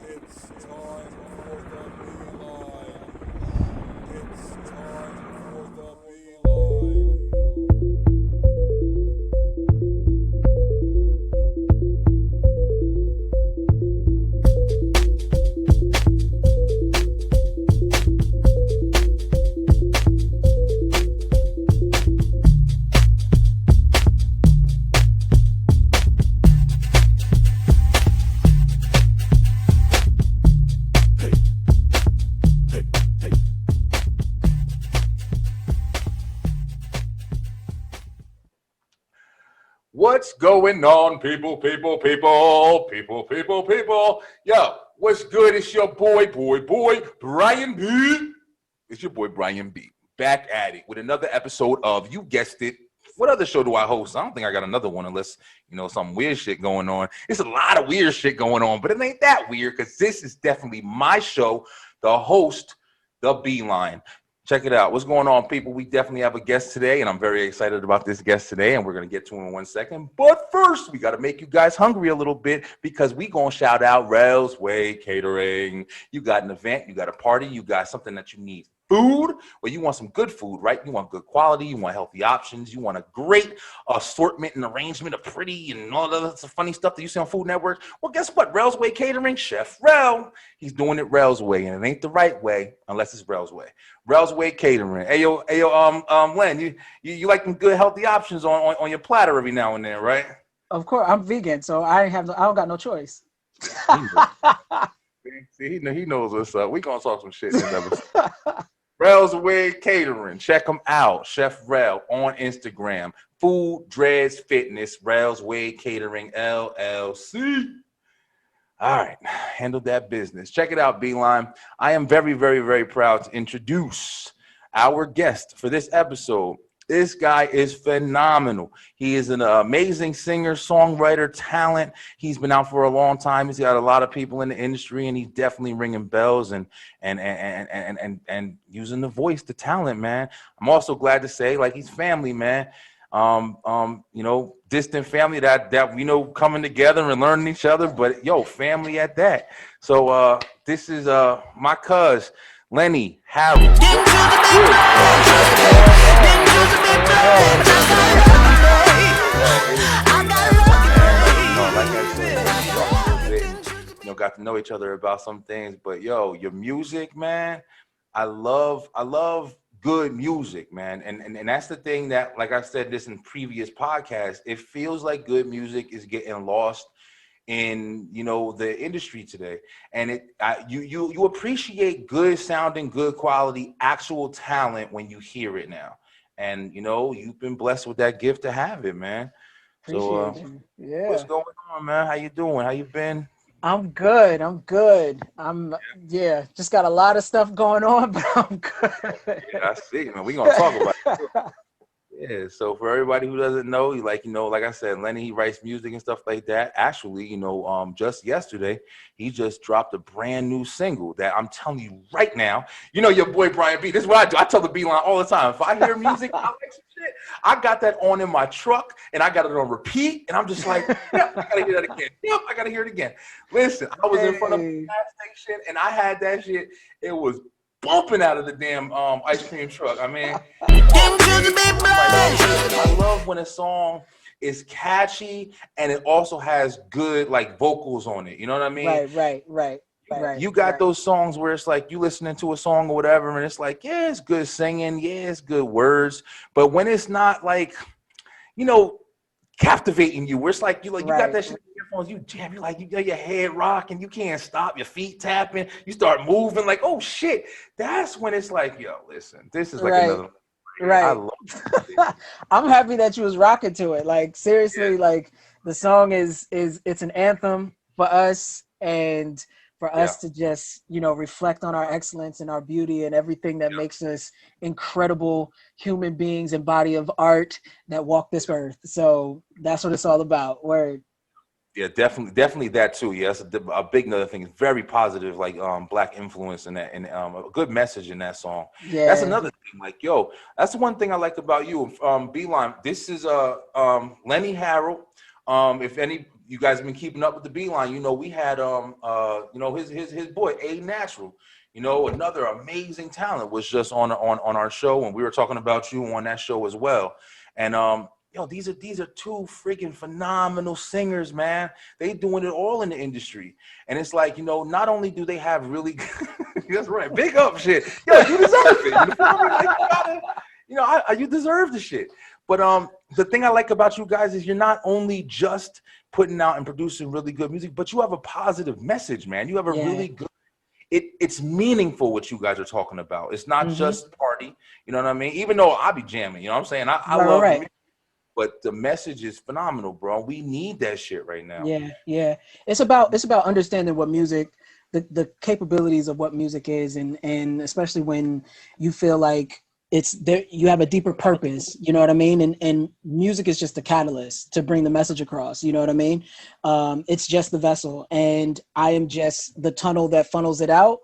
It's time for the beeline. It's time for the beeline. What's going on, people? Yo, what's good? It's your boy, Brian B. It's your boy, Brian B. Back at it with another episode of, you guessed it. What other show do I host? I don't think I got another one unless, some weird shit going on. It's a lot of weird shit going on, but it ain't that weird because this is definitely my show, the host, the Beeline. Check it out. What's going on, people? We definitely have a guest today, and I'm very excited about this guest today, and we're going to get to him in 1 second. But first, we got to make you guys hungry a little bit because we going to shout out Rails Way Catering. You got an event, you got a party, you got something that you need. Food, well, you want some good food, right? You want good quality, you want healthy options, you want a great assortment and arrangement of pretty and all the other funny stuff that you see on Food Network. Well, guess what? Rails Way Catering, Chef Rel, he's doing it Rails Way, and it ain't the right way unless it's Rails Way. Rails Way Catering. Hey yo, Len, you like them good healthy options on your platter every now and then, right? Of course, I'm vegan, so I don't got no choice. See, he knows what's up. We gonna talk some shit in this episode. Rel's Way Catering. Check him out. Chef Rel on Instagram. Food, Dreads, Fitness. Rel's Way Catering, LLC. All right. Handle that business. Check it out, Beeline. I am very, very, very proud to introduce our guest for this episode. This guy is phenomenal. He is an amazing singer, songwriter, talent. He's been out for a long time. He's got a lot of people in the industry, and he's definitely ringing bells and using the voice, the talent, man. I'm also glad to say, like, he's family, man. Distant family that we know coming together and learning each other, but family at that. So this is my cuz Lenny Harold. Like I said, got to know each other about some things, but your music, man, I love good music, man, and that's the thing that, like I said this in previous podcasts, it feels like good music is getting lost in the industry today, and you appreciate good sounding, good quality, actual talent when you hear it now, and you've been blessed with that gift to have it, man. Appreciate you. Yeah. What's going on, man? How you doing? How you been? I'm good. Just got a lot of stuff going on, but I'm good. Yeah, I see, man. We gonna talk about it. Yeah, so for everybody who doesn't know, like I said, Lenny, he writes music and stuff like that. Actually, just yesterday, he just dropped a brand new single that I'm telling you right now, your boy Brian B. This is what I do. I tell the Beeline all the time. If I hear music, I like some shit. I got that on in my truck, and I got it on repeat, and I'm just like, yep, I gotta hear that again. Yep, I gotta hear it again. Listen, I was in front of the gas station, and I had that shit. It was bumping out of the damn ice cream truck. I mean, I love when a song is catchy and it also has good vocals on it. You know what I mean? Right. You got those songs where it's like you listening to a song or whatever, and it's like, yeah, it's good singing, yeah, it's good words, but when it's not captivating you, where it's like you got that shit in your earphones, you jam, you got your head rocking, you can't stop, your feet tapping, you start moving like, oh shit. That's when it's like, listen, this is like another. Right. I love it. I'm happy that you was rocking to it. Like seriously, the song it's an anthem for us and for us to just, reflect on our excellence and our beauty and everything that makes us incredible human beings and body of art that walk this earth. So that's what it's all about. Word. Yeah, definitely that too. Yeah, that's a big another thing. It's very positive, Black influence in that, and a good message in that song. Yeah, that's another thing. That's the one thing I like about you, Beeline. This is Lenny Harold. If any you guys have been keeping up with the Beeline. You know, we had his boy A Natural. You know, another amazing talent was just on our show, and we were talking about you on that show as well. And these are two freaking phenomenal singers, man. They doing it all in the industry, and it's like, you know, not only do they have really, that's right, big up shit. Yo, you deserve it. You feel me? Like, you deserve the shit. But the thing I like about you guys is you're not only just putting out and producing really good music, but you have a positive message, man. You have a really good. It's meaningful what you guys are talking about. It's not just party, you know what I mean? Even though I be jamming, you know what I'm saying? I love music, but the message is phenomenal, bro. We need that shit right now. Yeah. It's about understanding what music, the capabilities of what music is, and especially when you feel like it's there, you have a deeper purpose, you know what I mean? And music is just a catalyst to bring the message across, you know what I mean? It's just the vessel, and I am just the tunnel that funnels it out,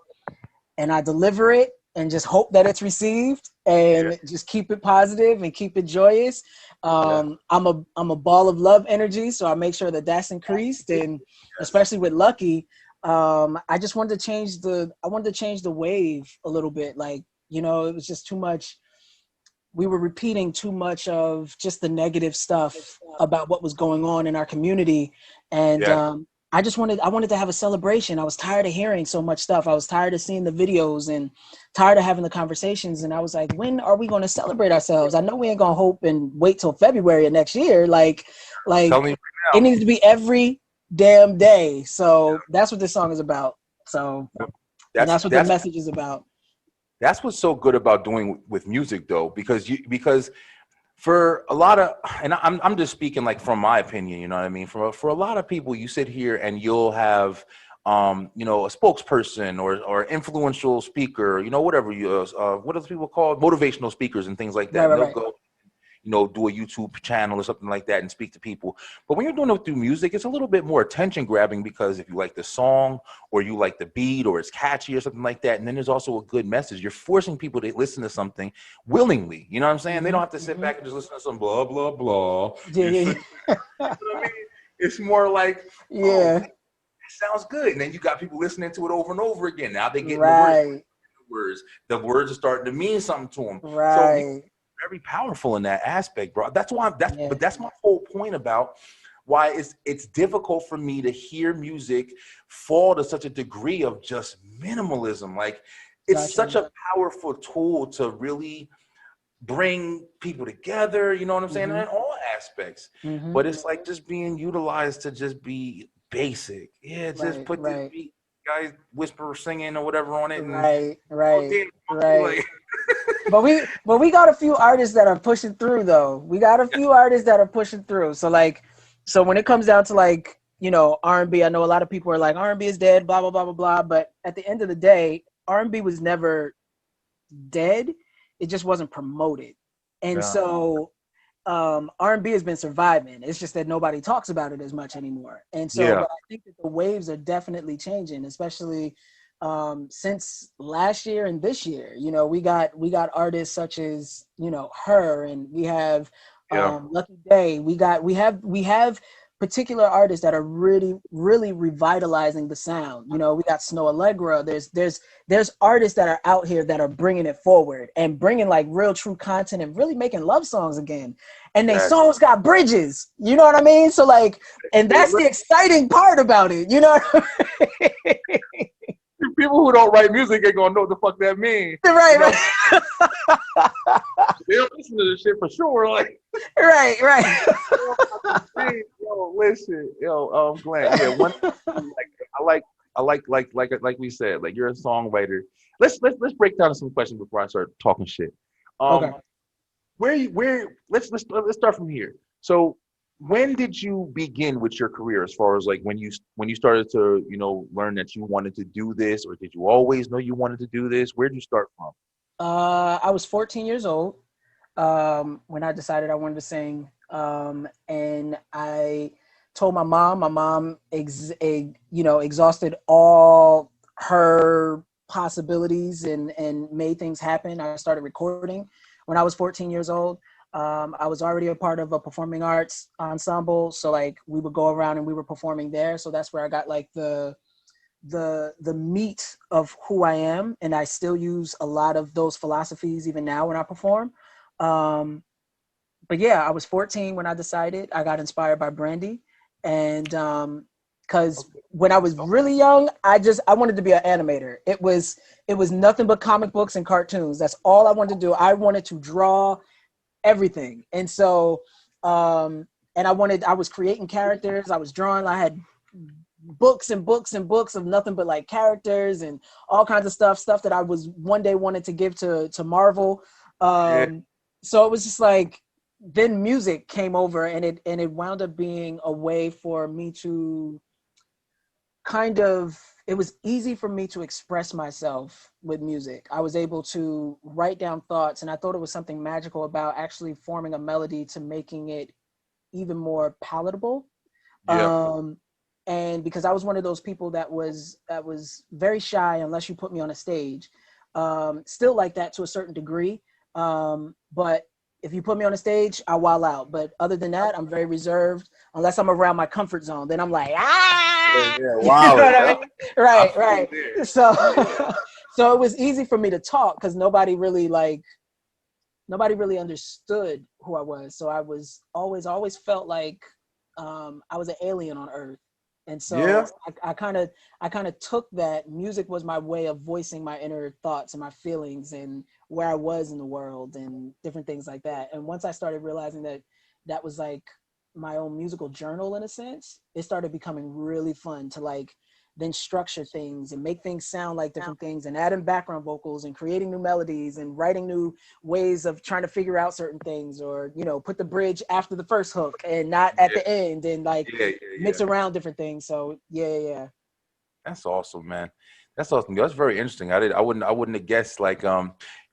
and I deliver it and just hope that it's received, and just keep it positive and keep it joyous. I'm a ball of love energy, so I make sure that that's increased, and especially with Lucky, I just wanted to change the wave a little bit. Like, you know, it was just too much. We were repeating too much of just the negative stuff about what was going on in our community. And I wanted to have a celebration. I was tired of hearing so much stuff. I was tired of seeing the videos and tired of having the conversations. And I was like, when are we going to celebrate ourselves? I know we ain't going to hope and wait till February of next year. Like it needs to be every damn day. So that's what this song is about. So that's what the message is about. That's what's so good about doing with music, though, because for a lot of, and I'm just speaking like from my opinion, you know what I mean? For a lot of people, you sit here and you'll have, a spokesperson or influential speaker, you know, whatever what are people called? Motivational speakers and things like that. They'll go, you know, do a YouTube channel or something like that and speak to people. But when you're doing it through music, it's a little bit more attention grabbing, because if you like the song or you like the beat or it's catchy or something like that, and then there's also a good message, you're forcing people to listen to something willingly. You know what I'm saying? They don't have to sit back and just listen to some blah, blah, blah. You know what I mean? It's more like, it sounds good. And then you got people listening to it over and over again. Now they get the words. The words are starting to mean something to them. So very powerful in that aspect, bro. That's why but that's my whole point about why it's difficult for me to hear music fall to such a degree of just minimalism. Like, it's such a powerful tool to really bring people together, you know what I'm saying, in all aspects. But it's like just being utilized to just be basic. Just put this beat, guys whisper singing or whatever on it. Right. But we got a few artists that are pushing through, though. We got a few artists that are pushing through. So when it comes down to, like, you know, R&B, I know a lot of people are like, R&B is dead, blah, blah, blah, blah, blah. But at the end of the day, R&B was never dead. It just wasn't promoted. And so R&B has been surviving. It's just that nobody talks about it as much anymore. And so but I think that the waves are definitely changing, especially since last year and this year. You know, we got artists such as, you know, her, and we have Lucky Day. We have particular artists that are really, really revitalizing the sound. You know, we got Snow Allegra. There's artists that are out here that are bringing it forward and bringing like real true content and really making love songs again. And their songs got bridges. You know what I mean? So like, and that's the exciting part about it. You know what I mean? People who don't write music ain't gonna know what the fuck that means. Right. They don't listen to this shit for sure. Like, right. Yo, listen, I'm glad. Yeah, like we said, like, you're a songwriter. Let's break down some questions before I start talking shit. Okay. Let's start from here. So, when did you begin with your career, as far as like when you started to, you know, learn that you wanted to do this, or did you always know you wanted to do this? Where did you start from? I was 14 years old when I decided I wanted to sing, and I told my mom. My mom exhausted all her possibilities and made things happen. I started recording when I was 14 years old. I was already a part of a performing arts ensemble, so like we would go around and we were performing there. So that's where I got like the meat of who I am, and I still use a lot of those philosophies even now when I perform. But yeah, I was 14 when I decided. I got inspired by Brandy, and because when I was really young, I wanted to be an animator. It was nothing but comic books and cartoons. That's all I wanted to do. I wanted to draw everything, and so and I was creating characters. I was drawing. I had books and books and books of nothing but like characters and all kinds of stuff that I was one day wanted to give to Marvel. So it was just like, then music came over, and it wound up being a way for me to it was easy for me to express myself with music. I was able to write down thoughts, and I thought it was something magical about actually forming a melody to making it even more palatable. Yeah. And because I was one of those people that was very shy unless you put me on a stage, still like that to a certain degree. But if you put me on a stage, I wild out. But other than that, I'm very reserved unless I'm around my comfort zone. Then I'm like, Yeah, you know wow. what I mean? Right, I right. feel there. So, so it was easy for me to talk because nobody really understood who I was. So I was always felt like I was an alien on Earth. And Yeah. so I kind of took that music was my way of voicing my inner thoughts and my feelings and where I was in the world and different things like that. And once I started realizing that that was like my own musical journal in a sense, it started becoming really fun to like then structure things and make things sound like different things and add in background vocals and creating new melodies and writing new ways of trying to figure out certain things, or put the bridge after the first hook and not at the end, and like mix around different things. So yeah. That's awesome, man. That's awesome. That's very interesting. I wouldn't have guessed, like,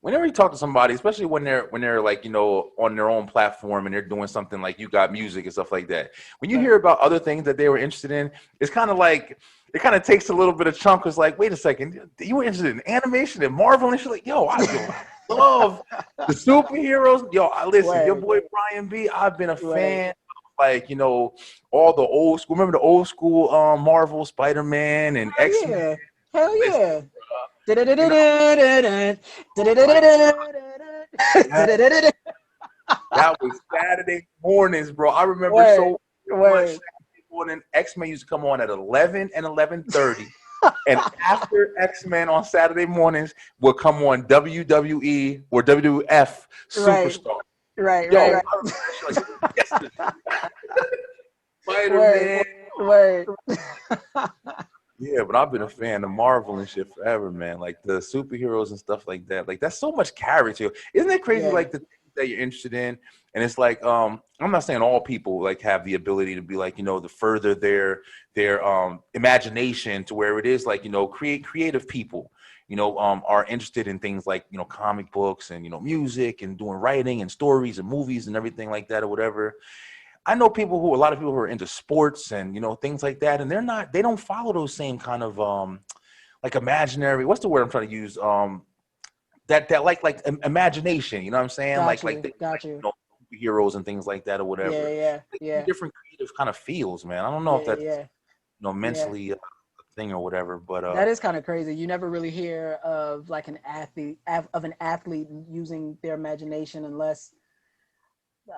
whenever you talk to somebody, especially when they're like, on their own platform and they're doing something like you got music and stuff like that. When you hear about other things that they were interested in, it's kind of like, it kind of takes a little bit of chunk. It's like, wait a second, you were interested in animation and Marvel and shit? Like, I love the superheroes. Listen, your boy Brian B, I've been a fan. Like, all the old school. Remember the old school Marvel, Spider-Man, and X-Men? Hell yeah. That was Saturday mornings, bro. I remember so much. Saturday morning, X-Men used to come on at 11 and 11:30. And after X-Men on Saturday mornings would come on WWE or WWF Superstar. Right. Spider-Man. Word. Yeah, but I've been a fan of Marvel and shit forever, man. Like the superheroes and stuff like that. Like that's so much character. Isn't it crazy? Like the things that you're interested in, and it's like I'm not saying all people like have the ability to be like to further their imagination to where it is like creative people are interested in things like comic books and music and doing writing and stories and movies and everything like that or whatever. I know a lot of people who are into sports and things like that, and they don't follow those same kind of like imaginary. What's the word I'm trying to use? That like imagination. You know what I'm saying? Got you. Heroes and things like that or whatever. Yeah. Different creative kind of feels, man. I don't know if that's mentally a thing or whatever, but that is kind of crazy. You never really hear of like an athlete using their imagination unless.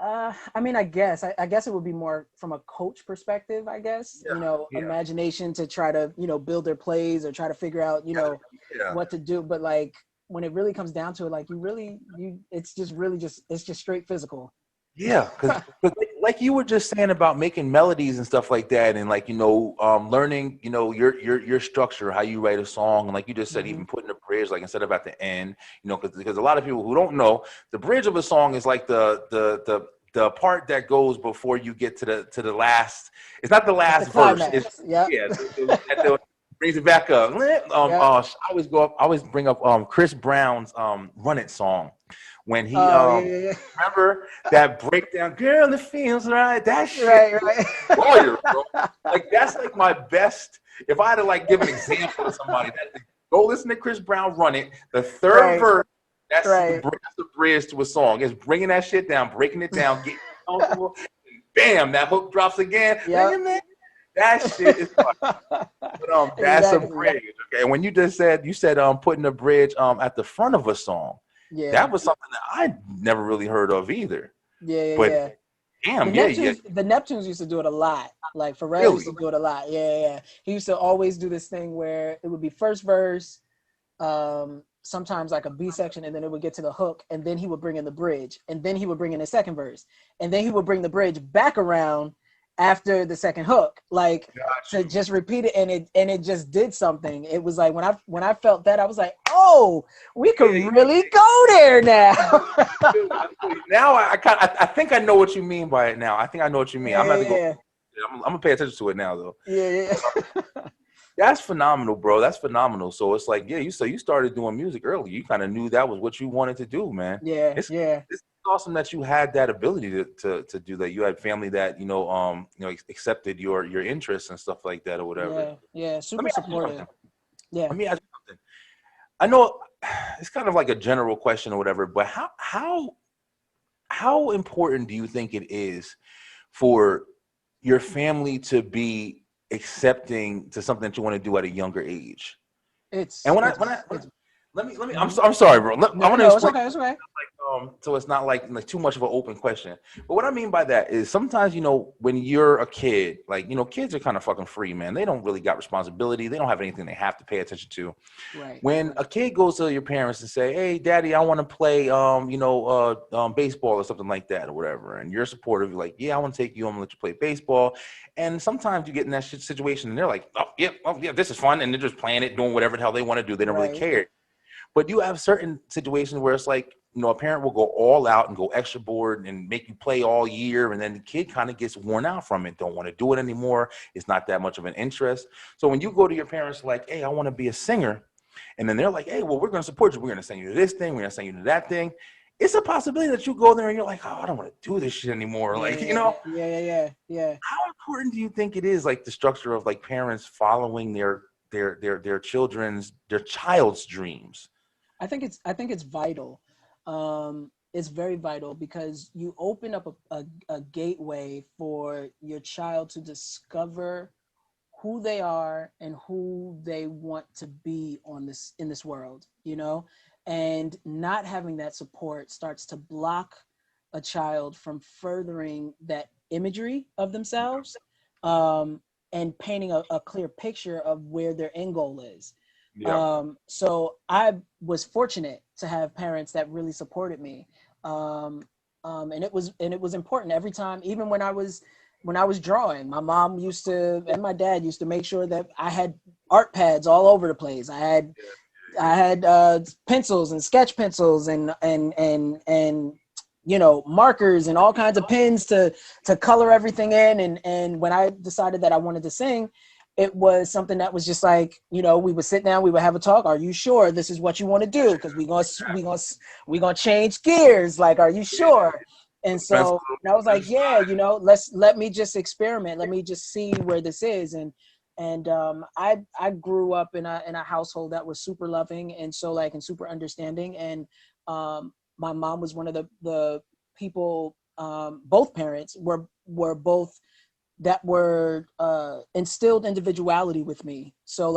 I mean, I guess it would be more from a coach perspective, I guess, imagination to try to, build their plays or try to figure out, what to do. But like, when it really comes down to it, like it's just straight physical. Yeah, because like you were just saying about making melodies and stuff like that, and like learning your structure, how you write a song, and like you just said, even putting the bridge like instead of at the end, because a lot of people who don't know, the bridge of a song is like the part that goes before you get to the last. It's not the last verse. It's brings it back up. I always bring up Chris Brown's "Run It" song. When he remember that breakdown, girl, it feels right. That shit, right. Lawyer, bro. Like that's like my best. If I had to like give an example to somebody, go listen to Chris Brown "Run It." The third verse, That's Right. that's the bridge to a song. It's bringing that shit down, breaking it down, getting comfortable, and bam, that hook drops again. Yep. That shit is fun. But that's a Exactly. bridge. Okay. And when you said putting a bridge at the front of a song, Yeah. that was something that I never really heard of either. Yeah. But Yeah. damn, yeah. The Neptunes used to do it a lot. Like Pharrell used Really? to do it a lot. Yeah. He used to always do this thing where it would be first verse, sometimes like a B section, and then it would get to the hook, and then he would bring in the bridge, and then he would bring in the second verse, and then he would bring the bridge back around after the second hook, like to just repeat it, and it just did something. It was like when I felt that, I was like, oh, we could really go there now. Now I think I know what you mean by it now. I think I know what you mean. I'm gonna go. I'm gonna pay attention to it now though. Yeah. That's phenomenal, bro. That's phenomenal. So it's like, you started doing music early. You kind of knew that was what you wanted to do, man. Yeah. It's awesome that you had that ability to do that. You had family that accepted your interests and stuff like that or whatever. Yeah. Super supportive. Yeah. Let me ask you something. I know it's kind of like a general question or whatever, but how important do you think it is for your family to be accepting to something that you want to do at a younger age? I'm sorry, bro. I want to explain. It's okay. So it's not like too much of an open question. But what I mean by that is sometimes, when you're a kid, kids are kind of fucking free, man. They don't really got responsibility. They don't have anything they have to pay attention to. Right. When a kid goes to your parents and say, hey, daddy, I want to play, baseball or something like that or whatever. And you're supportive. You're like, yeah, I want to take you. I'm going to let you play baseball. And sometimes you get in that situation and they're like, oh, yeah, this is fun. And they're just playing it, doing whatever the hell they want to do. They don't really care. But you have certain situations where it's like, a parent will go all out and go extra board and make you play all year. And then the kid kind of gets worn out from it. Don't want to do it anymore. It's not that much of an interest. So when you go to your parents like, hey, I want to be a singer. And then they're like, hey, well, we're going to support you. We're going to send you to this thing. We're going to send you to that thing. It's a possibility that you go there and you're like, oh, I don't want to do this shit anymore. Yeah. How important do you think it is, like the structure of like parents following their child's dreams? I think it's vital. It's very vital because you open up a gateway for your child to discover who they are and who they want to be in this world, and not having that support starts to block a child from furthering that imagery of themselves, and painting a clear picture of where their end goal is. Yeah. So I was fortunate to have parents that really supported me. And it was important every time, even when I was drawing, my mom and my dad used to make sure that I had art pads all over the place. I had pencils and sketch pencils and markers and all kinds of pens to color everything in. And when I decided that I wanted to sing, it was something that was just like, we would sit down, we would have a talk. Are you sure this is what you want to do? Because we gonna change gears. Like, are you sure? And so I was like, yeah, let me just experiment. Let me just see where this is. And I grew up in a household that was super loving and and super understanding. And my mom was one of the people. Both parents were both that were instilled individuality with me. So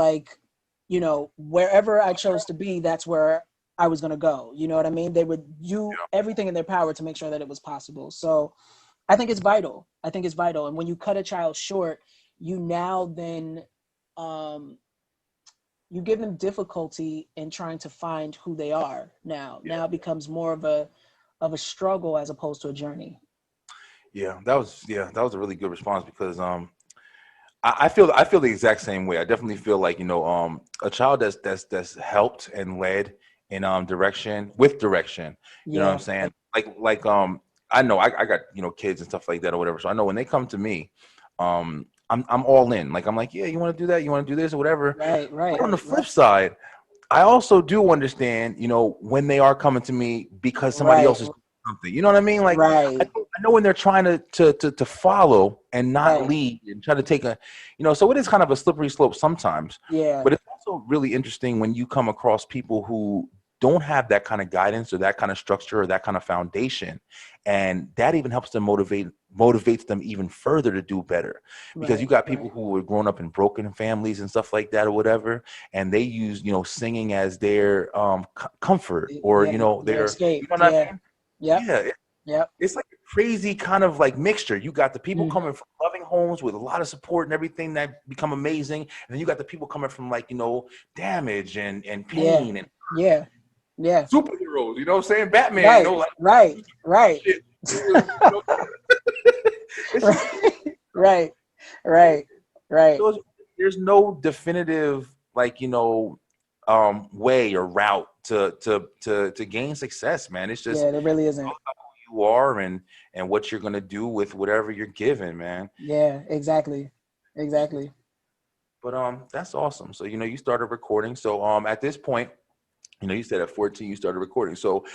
wherever I chose to be, that's where I was going to go. You know what I mean? They would do everything in their power to make sure that it was possible. So I think it's vital. And when you cut a child short, you now then you give them difficulty in trying to find who they are now. Now it becomes more of a struggle as opposed to a journey. Yeah, that was a really good response because I feel the exact same way. I definitely feel like a child that's helped and led in direction. You know what I'm saying? Like I know I got kids and stuff like that or whatever. So I know when they come to me, I'm all in. Like I'm like, yeah, you want to do that? You want to do this or whatever? Right. But on the flip side, I also do understand, when they are coming to me because somebody else is doing something. You know what I mean? Like I know when they're trying to follow and not lead and try to take so it is kind of a slippery slope sometimes. Yeah. But it's also really interesting when you come across people who don't have that kind of guidance or that kind of structure or that kind of foundation. And that even helps them motivates them even further to do better, because you got people who were grown up in broken families and stuff like that or whatever, and they use, you know, singing as their comfort, or you know, their escape. you know what I mean? Yeah. It's like a crazy kind of like mixture. You got the people coming from loving homes with a lot of support and everything that become amazing, and then you got the people coming from, like, you know, damage and pain and superheroes. You know what I'm saying? Batman. You know, like right. shit. It's right. There's no definitive, like, you know, way or route to gain success, man. It's just there really isn't. Who you are and what you're gonna do with whatever you're given, man. Yeah, exactly. But that's awesome. So, you know, you started recording. So at this point, you know, you said at 14 you started recording. So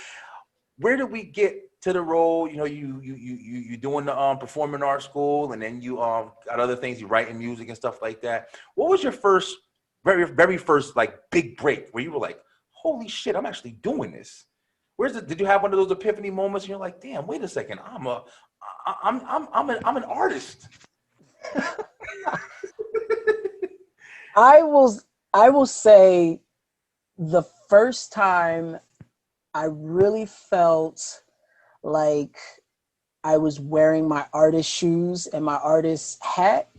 where did we get to the role? You know, you doing the performing arts school, and then you got other things, you writing music and stuff like that. What was your first, very first, like, big break where you were like, holy shit, I'm actually doing this? Did you have one of those epiphany moments and you're like, damn, wait a second, I'm an artist? I will say the first time I really felt like I was wearing my artist shoes and my artist hat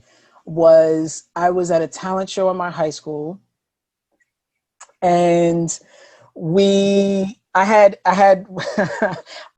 was I was at a talent show in my high school, and I had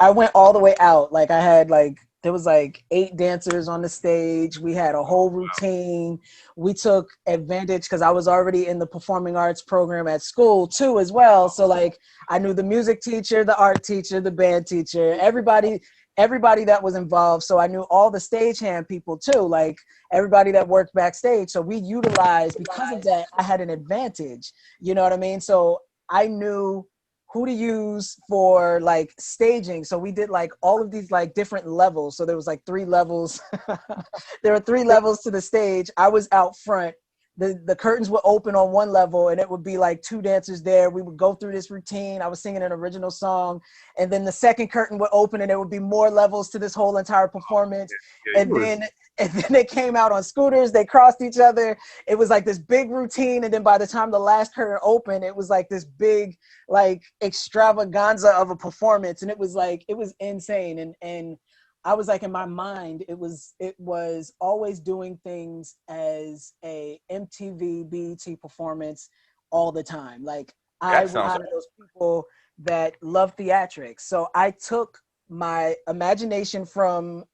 I went all the way out. Like, I had, like, there was like 8 dancers on the stage. We had a whole routine. We took advantage because I was already in the performing arts program at school too as well. So, like, I knew the music teacher, the art teacher, the band teacher, everybody that was involved. So I knew all the stagehand people too, like everybody that worked backstage. So we utilized, because of that, I had an advantage. You know what I mean? So I knew who to use for, like, staging. So we did, like, all of these, like, different levels. So there was, like, 3 levels. There were 3 levels to the stage. I was out front. The curtains would open on one level, and it would be like 2 dancers there. We would go through this routine. I was singing an original song, and then the second curtain would open, and there would be more levels to this whole entire performance. And then they came out on scooters. They crossed each other. It was like this big routine. And then by the time the last curtain opened, it was like this big, like, extravaganza of a performance. And it was insane. And I was like, in my mind, it was always doing things as a MTV, BET performance all the time. Like, I was one of those people that love theatrics. So I took my imagination from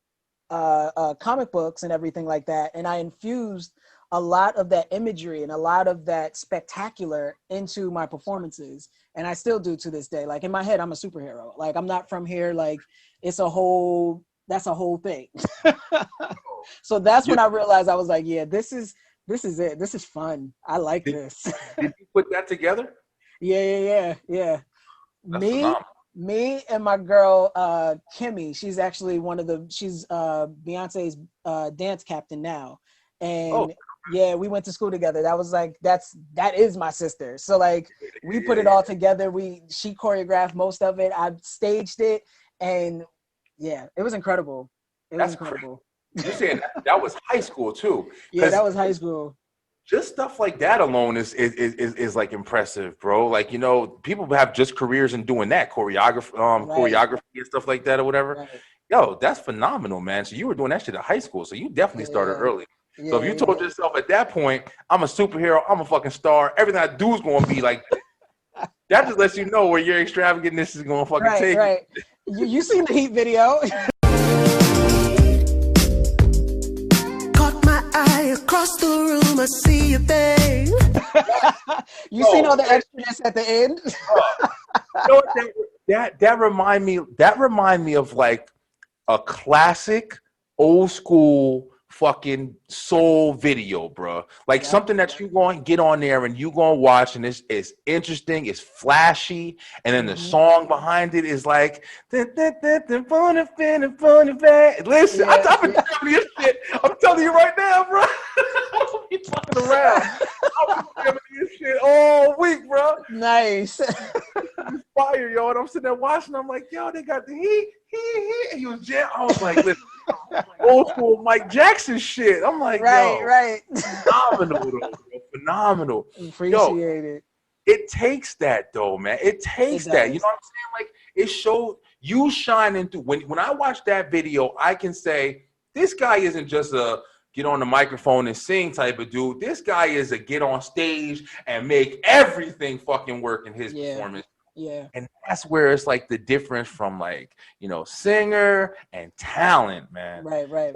comic books and everything like that, and I infused a lot of that imagery and a lot of that spectacular into my performances. And I still do to this day. Like, in my head, I'm a superhero. Like, I'm not from here. Like, that's a whole thing. So that's when I realized, I was like, yeah, this is it. This is fun. I like this. Did you put that together? Yeah. That's phenomenal. Me and my girl Kimmy, she's actually she's Beyonce's dance captain now. And yeah, we went to school together. That was like, that is my sister. So, like, we put it all together. She choreographed most of it. I staged it, and yeah, it was incredible. That's incredible. You're saying that was high school too? Yeah, that was high school. Just stuff like that alone is like impressive, bro. Like, you know, people have just careers in doing that, choreography and stuff like that or whatever. Right. Yo, that's phenomenal, man. So you were doing that shit at high school. So you definitely started early. Yeah, so if you told yourself at that point, I'm a superhero, I'm a fucking star, everything I do is going to be like, that just lets you know where your extravagantness is going to fucking take you. Right. You seen the Heat video. Caught my eye across the room, I see you, babe. You seen all the extras at the end? You know, that remind me of like a classic old school fucking soul video, bro. Like something that you going to get on there and you going to watch, and it's interesting, it's flashy, and then the song behind it is like, listen, I've been telling you shit. I'm telling you right now, bro. I'll be fucking around. I'll be telling you shit all week, bro. Nice. I'm sitting there watching. I'm like, yo, they got the he, and he was jam. I was like, listen, old school Mike Jackson shit. I'm like, yo, right. phenomenal, though, bro. Phenomenal. Yo, Appreciate it. it takes that though, man. It takes It that. You does. know what I'm saying? Like it showed you shining through. When I watch that video, I can say this guy isn't just a get on the microphone and sing type of dude. This guy is a get on stage and make everything fucking work in his performance. Yeah. And that's where it's like the difference from like, you know, singer and talent, man. Right.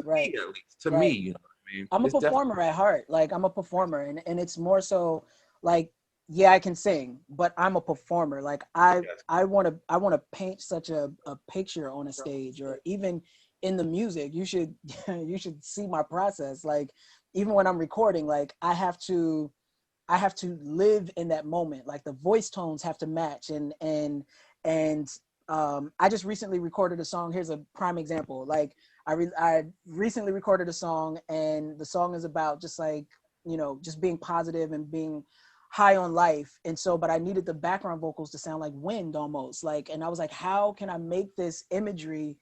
To me, you know what I mean? I'm a performer at heart. Like I'm a performer, and it's more so like, yeah, I can sing, but I'm a performer. Like I want to paint such a picture on a stage, or even in the music. You should see my process. Like even when I'm recording, like I have to live in that moment. Like the voice tones have to match, and I just recently recorded a song. Here's a prime example. Like I recently recorded a song, and the song is about just like, you know, just being positive and being high on life. And so, but I needed the background vocals to sound like wind almost. Like, and I was like, how can I make this imagery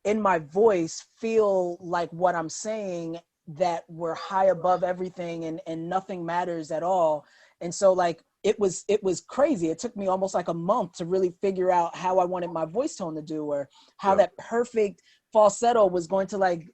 in my voice feel like what I'm saying, that we're high above everything and nothing matters at all. And so like, it was crazy. It took me almost like a month to really figure out how I wanted my voice tone to do, or how that perfect falsetto was going to like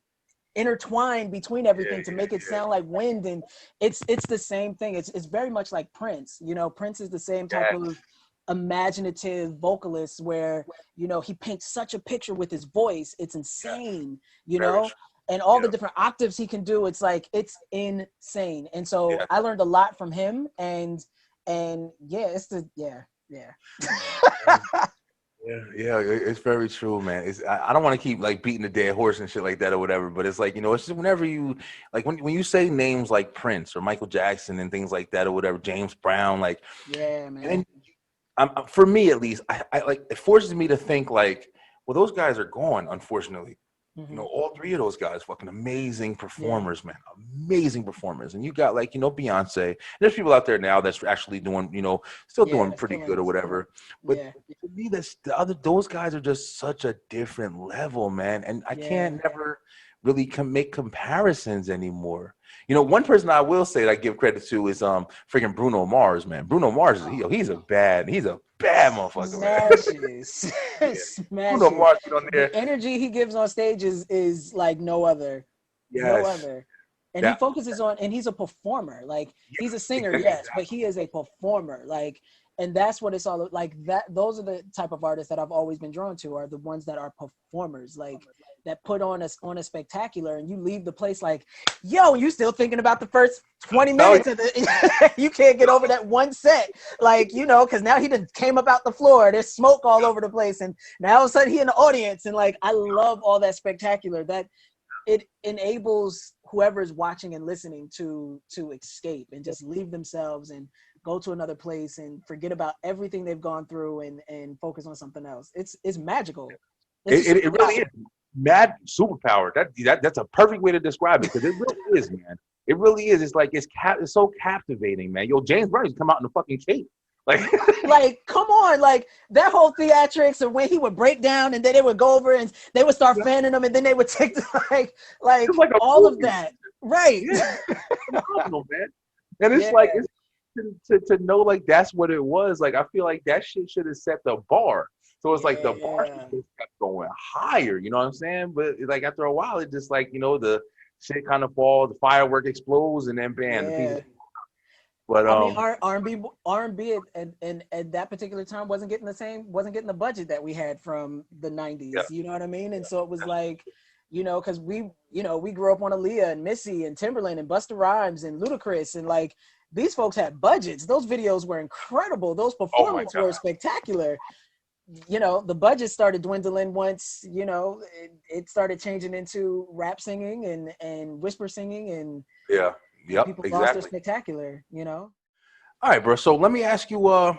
intertwine between everything to make it sound like wind. And it's the same thing. It's very much like Prince. You know, Prince is the same type of imaginative vocalist where, you know, he paints such a picture with his voice. It's insane, you know, and all the different octaves he can do. It's like, it's insane. And so I learned a lot from him, and it's the, Yeah, it's very true, man. I don't want to keep like beating the dead horse and shit like that or whatever, but it's like, you know, it's just whenever you like when you say names like Prince or Michael Jackson and things like that or whatever, James Brown, like, man. And for me at least, I like, it forces me to think like, well, those guys are gone, unfortunately. You know, all three of those guys, fucking amazing performers, man, amazing performers. And you got like, you know, Beyonce. There's people out there now that's actually doing, you know, still doing pretty good or whatever. But to me, those guys are just such a different level, man. And I can't never really make comparisons anymore. You know, one person I will say that I give credit to is freaking Bruno Mars, man. Bruno Mars he's a bad motherfucker, man. Bruno Mars on there. The energy he gives on stage is like no other. No other. And he focuses on, and he's a performer. Like he's a singer, but he is a performer. Like, and that's what it's all like. Those are the type of artists that I've always been drawn to, are the ones that are performers, like that put on a spectacular, and you leave the place like, yo, you still thinking about the first 20 minutes of the you can't get over that one set, like, you know, because now he done came up out the floor, there's smoke all over the place, and now all of a sudden he in the audience. And like, I love all that spectacular, that it enables whoever's watching and listening to escape and just leave themselves and go to another place and forget about everything they've gone through and focus on something else. It's magical. It really is. Mad superpower. That's a perfect way to describe it, because it really is, man. It really is. It's like it's so captivating, man. Yo, James Brown used to come out in the fucking cape. Like, come on, like that whole theatrics of when he would break down and then they would go over and they would start fanning him and then they would take like all of that. Right. Yeah. Phenomenal, man. And it's like, it's to know like that's what it was. Like, I feel like that shit should have set the bar. So it's like the bar just kept going higher, you know what I'm saying? But like after a while, it just like, you know, the shit kind of falls, the firework explodes, and then bam, the people. But I mean, R&B at that particular time wasn't getting the budget that we had from the 90s. You know what I mean? And so it was like, you know, because we grew up on Aaliyah and Missy and Timberland and Busta Rhymes and Ludacris, and like these folks had budgets. Those videos were incredible. Those performances were spectacular. You know, the budget started dwindling once, you know, it started changing into rap singing and whisper singing, and people lost their spectacular, you know. All right, bro. So let me ask you, so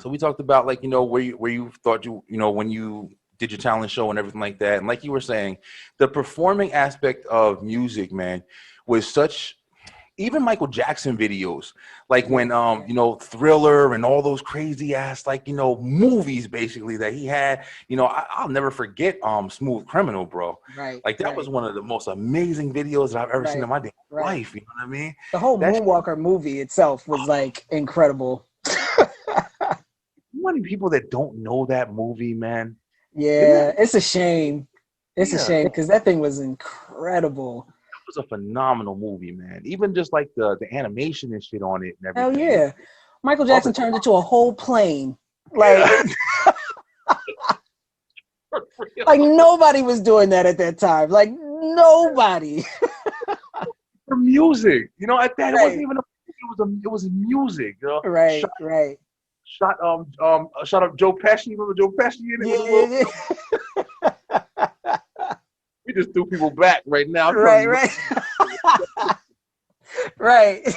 we talked about like, you know, where you thought you know, when you did your talent show and everything like that. And like you were saying, the performing aspect of music, man, was such even Michael Jackson videos, like when you know, Thriller and all those crazy ass, like, you know, movies basically that he had. You know, I'll never forget Smooth Criminal, bro. Right. Like that was one of the most amazing videos that I've ever seen in my damn Right. life. You know what I mean? The whole That Moonwalker movie itself was like incredible. how many people that don't know that movie, man? Yeah, it's a shame. It's a Yeah, shame because that thing was incredible. it was a phenomenal movie, man. Even just like the animation and shit on it and Hell everything. yeah. Michael Jackson turned into a whole plane. Like, Yeah. like nobody was doing that at that time. Like nobody. For music, you know, at that it Right. wasn't even it was music, you know. Right, right. Shot up Joe Pesci. Remember Joe Pesci in it? Yeah. We just threw people back right now. I'm Right, telling right. Right.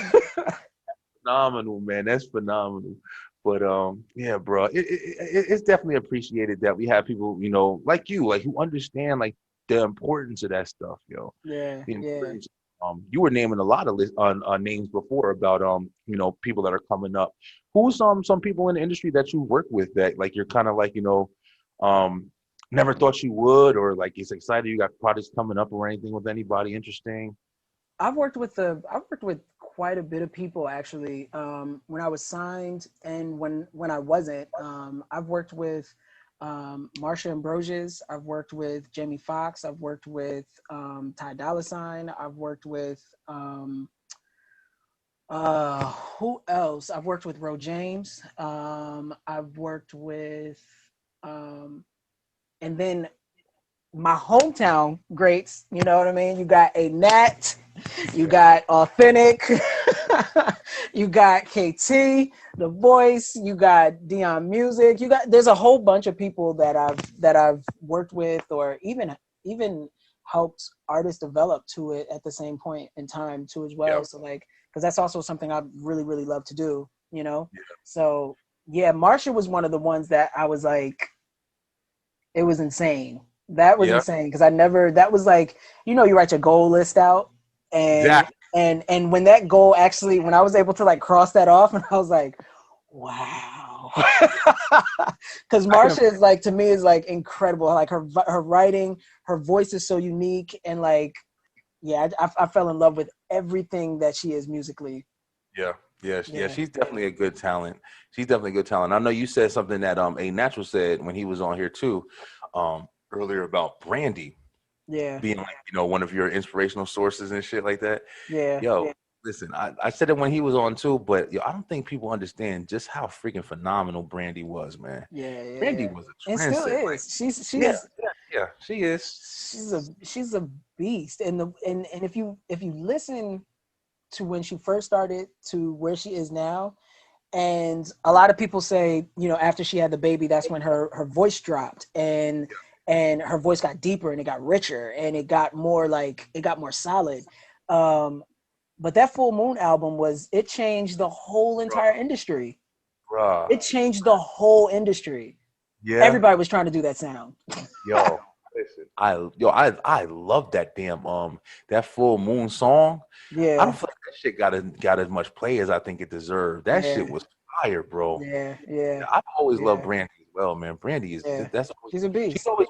phenomenal, man. That's phenomenal. But yeah, bro, it's definitely appreciated that we have people, you know, like you, like who understand like the importance of that stuff, yo. Yeah, The yeah. importance. You were naming a lot of names before about you know, people that are coming up. Who's some people in the industry that you work with that like you're kind of like, you know, never thought you would, or like it's excited you got projects coming up or anything with anybody interesting? I've worked with quite a bit of people actually. When I was signed and when I wasn't, I've worked with Marsha Ambrosius. I've worked with Jamie Foxx. I've worked with Ty Dolla $ign. I've worked with who else? I've worked with Ro James. I've worked with and then my hometown greats, you know what I mean? You got a Nat, you got Authentic, you got KT, The Voice, you got Dion Music, there's a whole bunch of people that I've worked with or even helped artists develop to it at the same point in time too as well. Yeah. So like, because that's also something I really, really love to do, you know? Yeah. So yeah, Marsha was one of the ones that I was like, it was insane. That was Yeah. insane because that was like, you know, you write your goal list out and Exactly. and when that goal actually, when I was able to like cross that off and I was like, wow. Because I can. Marsha is like, to me, is like incredible. Like her writing, her voice is so unique. And like, yeah, I fell in love with everything that she is musically. Yeah. Yeah. Yeah. She's definitely a good talent. She's definitely a good talent. I know you said something that A Natural said when he was on here too, earlier about Brandy Yeah. being like, you know, one of your inspirational sources and shit like that. Yeah. Yo, listen, I said it when he was on too, but yo, I don't think people understand just how freaking phenomenal Brandy was, man. Yeah. Yeah. Brandy Yeah. was a And still trendsetter. Like, is. She's yeah, she is. she's a beast. And if you listen to when she first started to where she is now, and a lot of people say, you know, after she had the baby, that's when her voice dropped and her voice got deeper and it got richer and it got more solid. But that Full Moon album it changed the whole entire industry. Bruh. It changed the whole industry. Yeah. Everybody was trying to do that sound. Yo, listen. I love that damn that Full Moon song. Yeah. I don't feel like that shit got as much play as I think it deserved. That shit was fire, bro. Yeah. Yeah. I've always loved Yeah. Brandy as well, man. Brandy is that's always, She's a beast. she's always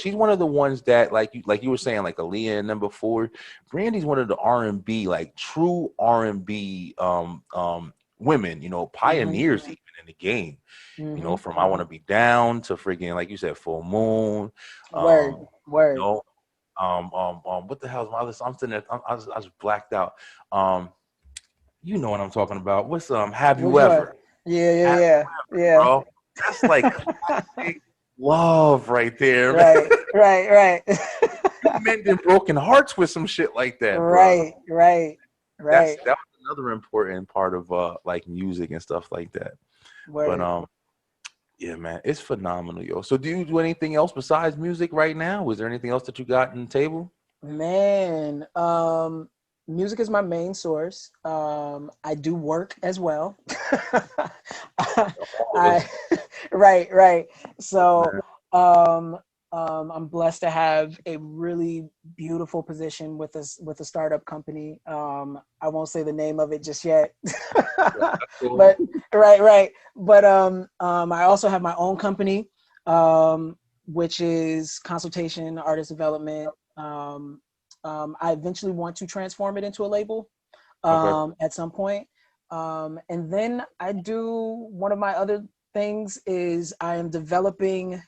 she's one of the ones that like you were saying, like Aaliyah and them before. Brandy's one of the R&B, like true R&B women, you know, pioneers even in the game. You know, from I Want to Be Down to freaking, like you said, Full Moon. Word. You know, what the hell is my other? I'm sitting there, I was blacked out. You know what I'm talking about. What's Have You Which one? Ever? Yeah. Bro, that's like classic love right there. Right. You mending broken hearts with some shit like that, bro. Right. That was another important part of like music and stuff like that. Word. But yeah, man, it's phenomenal, yo. So do you do anything else besides music right now? Was there anything else that you got on the table? Man, music is my main source. I do work as well. Right. So, I'm blessed to have a really beautiful position with a startup company. I won't say the name of it just yet, Cool. but right. But I also have my own company, which is consultation, artist development. I eventually want to transform it into a label Okay. at some point. And then I do one of my other things is I am developing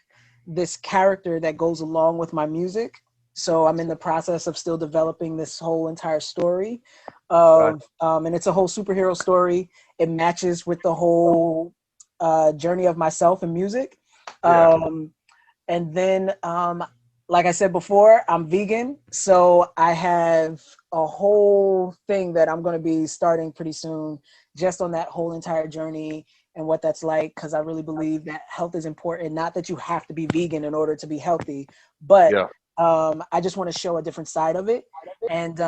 this character that goes along with my music. So I'm in the process of still developing this whole entire story of, and it's a whole superhero story. It matches with the whole journey of myself and music. Yeah. And then, like I said before, I'm vegan. So I have a whole thing that I'm going to be starting pretty soon just on that whole entire journey and what that's like. Because I really believe that health is important. Not that you have to be vegan in order to be healthy, but Yeah. I just want to show a different side of it. And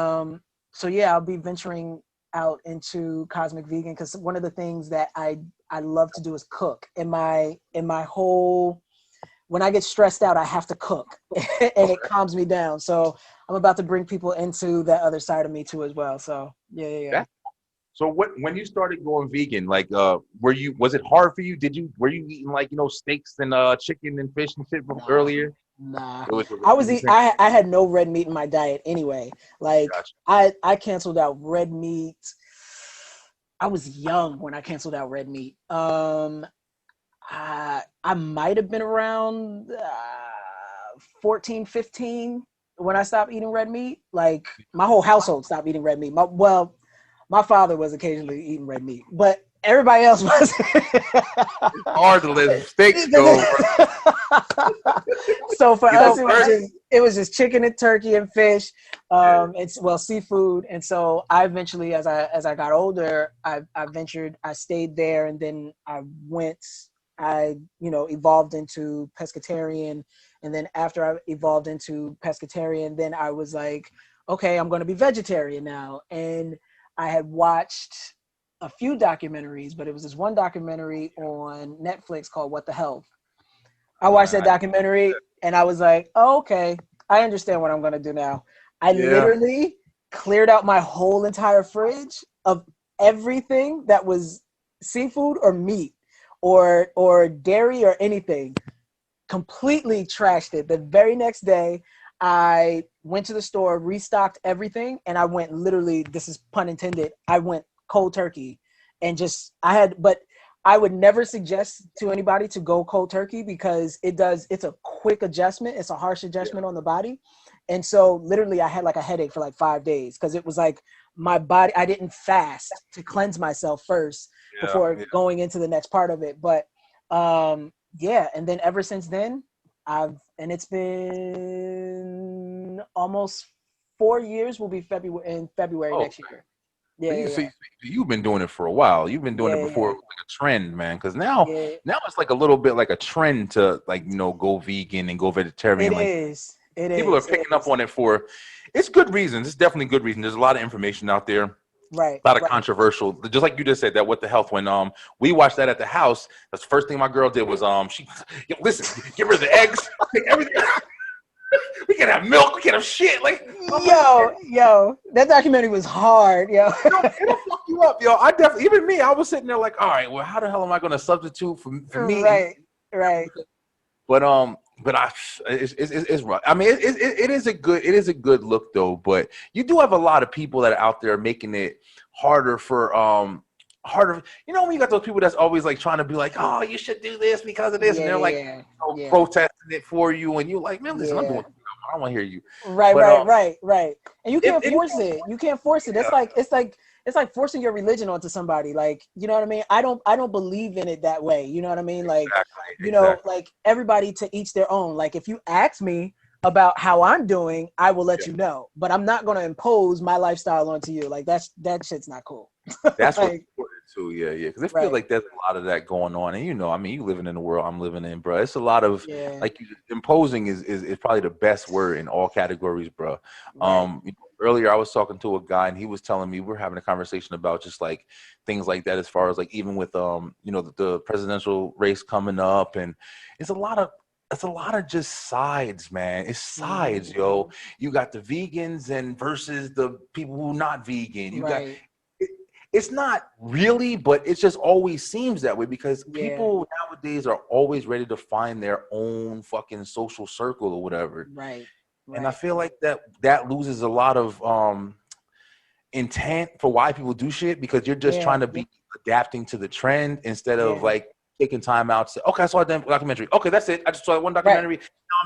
so, yeah, I'll be venturing out into cosmic vegan because one of the things that I love to do is cook. In my whole when I get stressed out, I have to cook and it calms me down. So I'm about to bring people into that other side of me too as well. So yeah. So when you started going vegan, like was it hard for you? Were you eating like, steaks and chicken and fish and shit from earlier? Nah. It was an I was easy eat, thing. I had no red meat in my diet anyway. Like Gotcha. I canceled out red meat. I was young when I canceled out red meat. I might have been around 14, 15 when I stopped eating red meat. Like my whole household stopped eating red meat. My father was occasionally eating red meat, but everybody else was. Hard to let steaks go, bro. So for You know, us, first, it was just chicken and turkey and fish. yeah. It's seafood, and so I eventually, as I got older, I ventured. I stayed there, and then I evolved into pescatarian, and then after I evolved into pescatarian, then I was like, okay, I'm going to be vegetarian now, and I had watched a few documentaries, but it was this one documentary on Netflix called What the Health. I watched that documentary and I was like, oh, okay, I understand what I'm going to do now. I Yeah. literally cleared out my whole entire fridge of everything that was seafood or meat or dairy or anything. Completely trashed it. The very next day, I went to the store, restocked everything, and I went literally, this is pun intended, I went cold turkey and but I would never suggest to anybody to go cold turkey because it's a quick adjustment. It's a harsh adjustment on the body. And so literally I had like a headache for like 5 days because it was like my body, I didn't fast to cleanse myself first before Yeah. going into the next part of it. But yeah, and then ever since then, it's been almost 4 years. Will be February Oh, next year. so Yeah, you've been doing it for a while. You've been doing it before it yeah, was like a trend, man. Because now, yeah. now it's like a little bit like a trend to like go vegan and go It vegetarian. Like is. It people are is. It picking up is. on it for it's good reasons. It's definitely good reason. There's a lot of information out there. Right. A lot of controversial, just like you just said that What the Health when we watched that at the house. That's the first thing my girl did was she listen, get rid of the eggs, take everything. We can have milk, we can have shit. Like I'm like, Yo, that documentary was hard, yo. it'll fuck you up, yo. I definitely even me, I was sitting there like, all right, well, how the hell am I gonna substitute for meat? And, Right. but it's rough. I mean, it is a good look though. But you do have a lot of people that are out there making it harder for harder. You know when you got those people that's always like trying to be like, oh, you should do this because of this, and they're like Yeah. protesting it for you, and you're like, man, listen, I'm doing. Yeah. I don't want to hear you. Right, But right. And you can't it force it. You can't force it. It's like forcing your religion onto somebody. Like, you know what I mean? I don't believe in it that way. You know what I mean? Like, exactly. like everybody to each their own. Like if you ask me about how I'm doing, I will let you know. But I'm not gonna impose my lifestyle onto you. Like that shit's not cool. That's what's Like, important too. Yeah. Because it feels right. like there's a lot of that going on, and I mean, you living in the world I'm living in, bro. It's a lot of Yeah. like imposing is probably the best word in all categories, bro. Right. Earlier I was talking to a guy, and he was telling me we're having a conversation about just like things like that, as far as like even with the presidential race coming up, and it's a lot of it's a lot of just sides, man. It's sides, yo. You got the vegans and versus the people who not vegan. You got it's not really, but it just always seems that way because people nowadays are always ready to find their own fucking social circle or whatever. Right. And I feel like that loses a lot of intent for why people do shit because you're just trying to be adapting to the trend instead of like taking time out to say, okay, I saw a documentary. Okay, that's it. I just saw one documentary.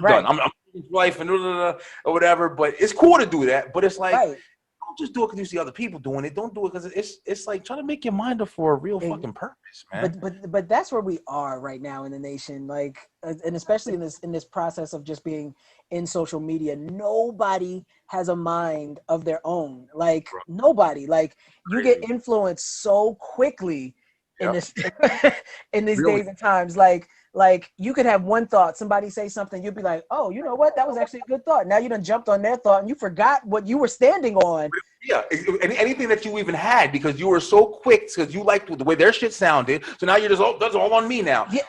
Now I'm done. I'm life and or whatever. But it's cool to do that. But it's like, don't just do it because you see other people doing it. Don't do it because it's like trying to make your mind up for a real fucking purpose, man. But that's where we are right now in the nation. Like, and especially in this process of just being in social media, nobody has a mind of their own. Like nobody. Like you get influenced so quickly in this in these days and times. Like you could have one thought, somebody say something, you'd be like, oh, you know what? That was actually a good thought. Now you done jumped on their thought and you forgot what you were standing on. Yeah, anything that you even had because you were so quick because you liked the way their shit sounded. So now you're just, that's all on me now. Yeah.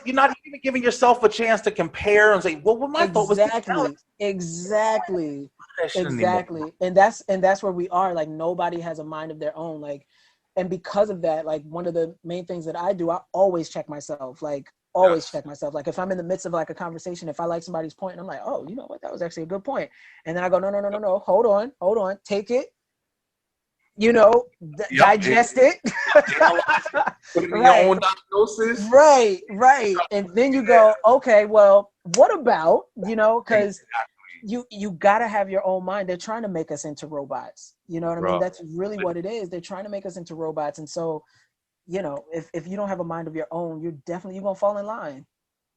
You're not even giving yourself a chance to compare and say, well, what my thought was exactly. And that's where we are. Like nobody has a mind of their own. Like, and because of that, like one of the main things that I do, I always check myself. Like check myself. Like if I'm in the midst of like a conversation, if I like somebody's point, and I'm like, oh, you know what, that was actually a good point. And then I go, no, hold on, take it. You know, digest it. Put it in your own diagnosis. Right. And then you go, okay, well, what about, you know, because you gotta have your own mind. They're trying to make us into robots. You know what I mean? That's really what it is. They're trying to make us into robots. And so, you know, if you don't have a mind of your own, you're gonna fall in line.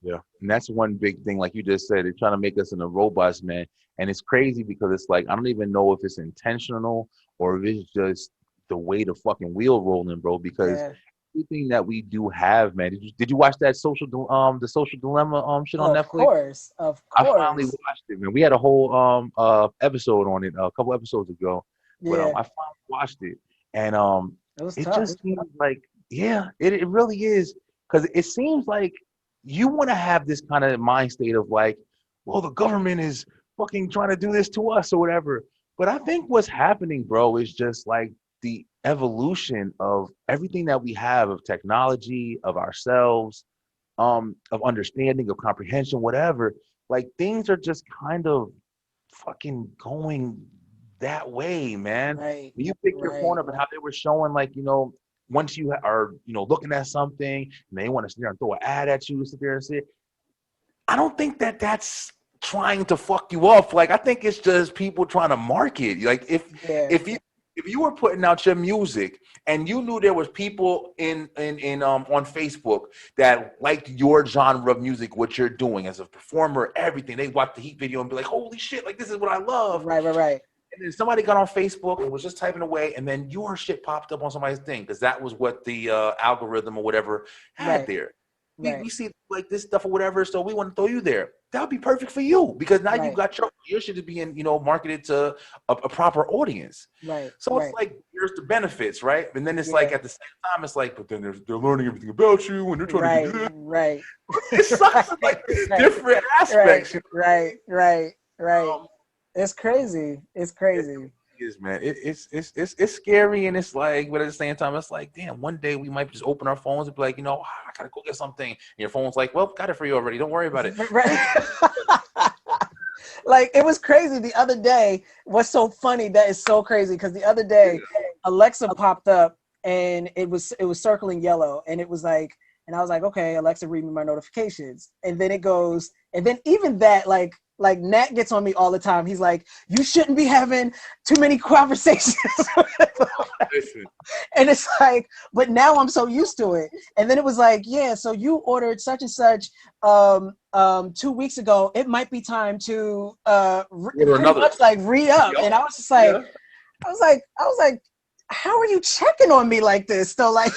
Yeah. And that's one big thing, like you just said, they're trying to make us into robots, man. And it's crazy because it's like I don't even know if it's intentional or if it's just the way the fucking wheel rolling, bro. Because everything that we do have, man. Did you watch that the social dilemma shit on Netflix? Of course. I finally watched it, man. We had a whole episode on it a couple episodes ago. But I finally watched it. And it just seems like, it really is. Because it seems like you want to have this kind of mind state of like, well, the government is fucking trying to do this to us or whatever. But I think what's happening, bro, is just like the evolution of everything that we have of technology, of ourselves, of understanding, of comprehension, whatever. Like things are just kind of fucking going that way, man. Right. You pick your phone up and how they were showing, like, you know, once you are, you know, looking at something and they want to sit there and throw an ad at you, sit there and sit. I don't think that's trying to fuck you off. Like, I think it's just people trying to market. Like, if you were putting out your music and you knew there was people in on Facebook that liked your genre of music, what you're doing as a performer, everything, they watch the Heat video and be like, holy shit, like this is what I love. Right. And then somebody got on Facebook and was just typing away, and then your shit popped up on somebody's thing because that was what the algorithm or whatever had there. We see like this stuff or whatever, so we want to throw you there. That would be perfect for you because now you got your shit is being, you know, marketed to a proper audience. Right. So it's like here's the benefits, right? And then it's like at the same time, it's like, but then they're learning everything about you and they're trying to do this. Right. It sucks like different aspects. Right. It's crazy. It's crazy. It is, man. It's scary, and it's like, but at the same time, it's like, damn. One day we might just open our phones and be like, you know, I gotta go get something. And your phone's like, well, got it for you already. Don't worry about it. Right. Like it was crazy the other day. What's so funny? That is so crazy because the other day, Alexa popped up and it was circling yellow, and it was like, and I was like, okay, Alexa, read me my notifications, and then it goes, and then even that, like Nat gets on me all the time. He's like, you shouldn't be having too many conversations. And it's like, but now I'm so used to it. And then it was like, yeah, so you ordered such and such 2 weeks ago. It might be time to re-up. And I was just like, I was like, how are you checking on me like this? So like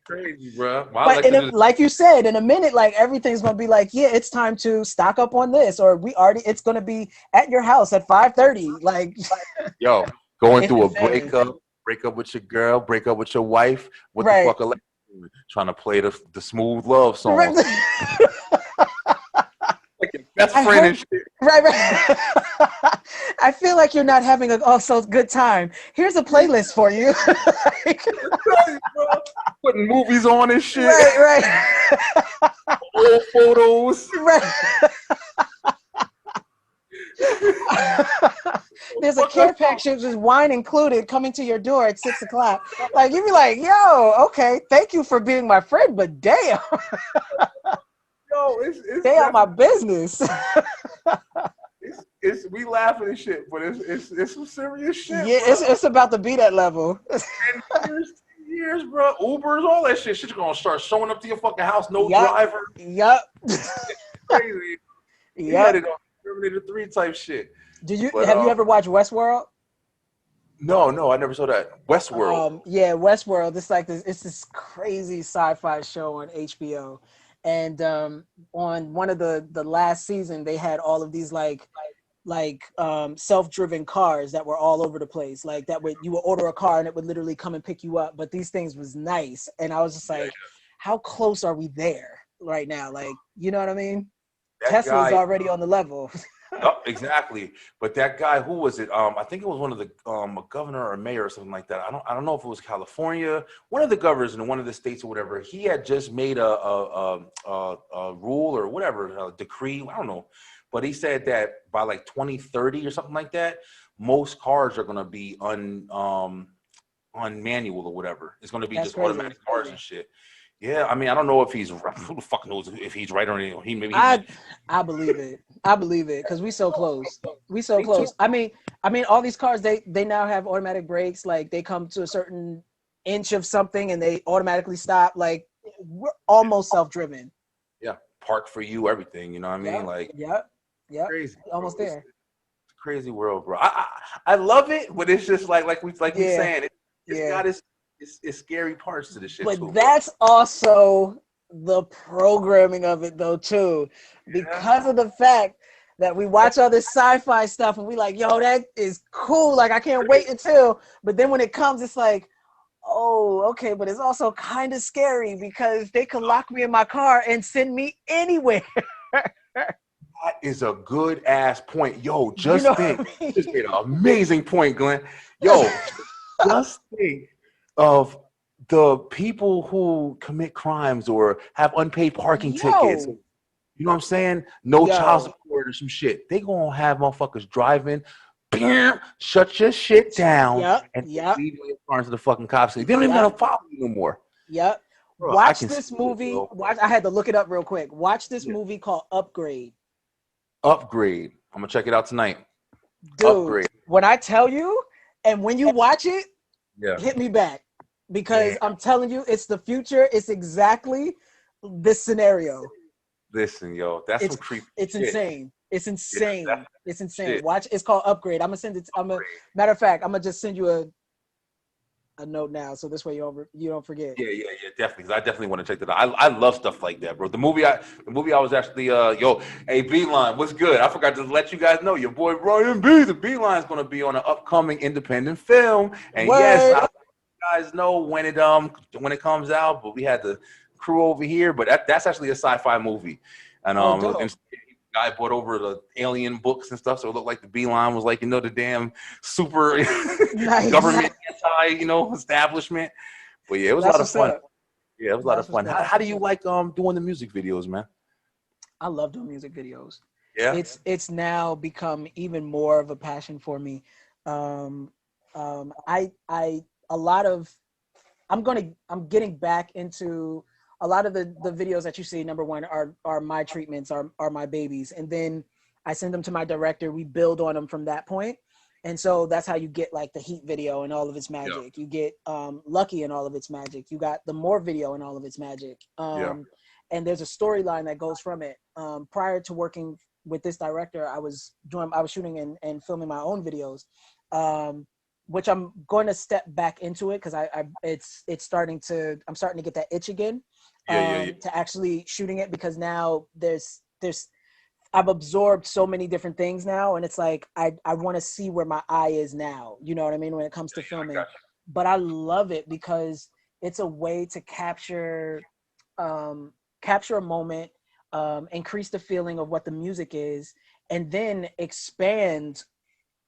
crazy, bro. But like you said, in a minute, like everything's gonna be like, yeah, it's time to stock up on this, or it's gonna be at your house at 5:30. Like, yo, going through a breakup with your girl, break up with your wife. What the fuck? Trying to play the smooth love song. Best I friend heard, and shit. right. I feel like you're not having a also good time. Here's a playlist for you. Like, Right, bro. Putting movies on and shit. right. Old photos. Right. There's a care package with wine included coming to your door at 6:00. Like you'd be like, yo, okay, thank you for being my friend, but damn, Yo, it's stay out my business. it's we laughing and shit, but it's some serious shit, Yeah, bro. it's about to be that level. 10 years, bro. Ubers, all that shit. Shit's gonna start showing up to your fucking house, no Yup. driver. Yup. Crazy. He had it on Terminator 3 type shit. Have you ever watched Westworld? No, I never saw that. Westworld. Yeah, Westworld. It's like this. It's this crazy sci-fi show on HBO, and on one of the last season, they had all of these self-driven cars that were all over the place. Like you would order a car and it would literally come and pick you up. But these things was nice, and I was just like, how close are we there right now? Like, you know what I mean? Tesla's already on the level. Oh, exactly. But that guy, who was it? I think it was one of the a governor or mayor or something like that. I don't know if it was California, one of the governors in one of the states or whatever. He had just made a rule or whatever, a decree. I don't know, but he said that by like 2030 or something like that, most cars are gonna be on manual or whatever. It's gonna be just automatic cars and shit. Yeah, I mean, I don't know if who the fuck knows if he's right or not. I believe it. I believe it because we so close. We so close. I mean, all these cars they now have automatic brakes. Like they come to a certain inch of something and they automatically stop. Like we're almost self-driven. Yeah, park for you, everything. You know what I mean? Like, yep, crazy, almost there. It's a crazy world, bro. I love it, but it's just like we saying it's got its scary parts to the shit too. But that's also the programming of it though too, because of the fact that we watch all this sci-fi stuff and we like, yo, that is cool. Like I can't wait until. But then when it comes, it's like, oh, okay, but it's also kind of scary because they could lock me in my car and send me anywhere. That is a good ass point. Yo, just think. I mean? Just made an amazing point, Glenn. Yo, just think of the people who commit crimes or have unpaid parking tickets. You know what I'm saying? No child support or some shit. They gonna have motherfuckers driving. Bam, shut your shit down and leave your car into the fucking cops. They don't even gotta follow you no more. Yep. Bro, watch this movie. I had to look it up real quick. Watch this movie called Upgrade. Upgrade. I'm gonna check it out tonight. Dude, Upgrade. When I tell you, and when you watch it, hit me back. Because I'm telling you, it's the future. It's exactly this scenario. Listen, yo, that's some creepy It's shit. Insane. It's insane. Yeah, it's insane. shit. Watch. It's called Upgrade. I'm gonna send it. Matter of fact, I'm gonna just send you a note now, so this way you don't forget. Yeah, definitely. 'Cause I definitely want to check that out. I love stuff like that, bro. The movie I was actually hey Beeline, what's good? I forgot to let you guys know your boy Brian B. The Beeline's gonna be on an upcoming independent film, and yes, I'll let you guys know when it comes out. But we had the crew over here, but that's actually a sci-fi movie, and and guy brought over the alien books and stuff, so it looked like the Beeline was like, the damn super government establishment. But yeah, it was a lot of fun. Yeah, it was a lot of fun. How do you like doing the music videos, man? I love doing music videos. Yeah, it's now become even more of a passion for me. I'm getting back into a lot of the videos that you see. Number one are my treatments, are my babies, and then I send them to my director. We build on them from that point. And so that's how you get like the Heat video and all of its magic. You get Lucky and all of its magic. You got the More video and all of its magic. And there's a storyline that goes from it. Prior to working with this director, I was shooting and filming my own videos, which I'm going to step back into it because I'm starting to get that itch again to actually shooting it, because now I've absorbed so many different things now, and it's like I want to see where my eye is now. You know what I mean when it comes to filming. But I love it because it's a way to capture a moment increase the feeling of what the music is, and then expand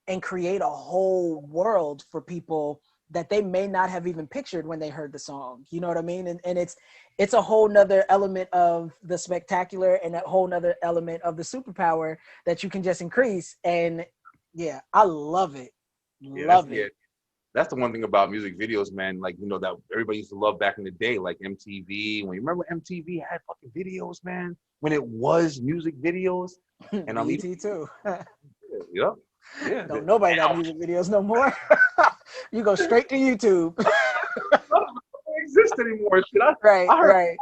and create a whole world for people that they may not have even pictured when they heard the song. You know what I mean? And it's a whole nother element of the spectacular and a whole nother element of the superpower that you can just increase. And yeah, I love it. Love it. That's the one thing about music videos, man. Like, you know, that everybody used to love back in the day, like MTV. When you remember MTV had fucking videos, man, when it was music videos. And I'm BT too. Yep. Yeah. Don't nobody got music videos no more. You go straight to YouTube. Don't exist anymore. Shit. Right, I heard right.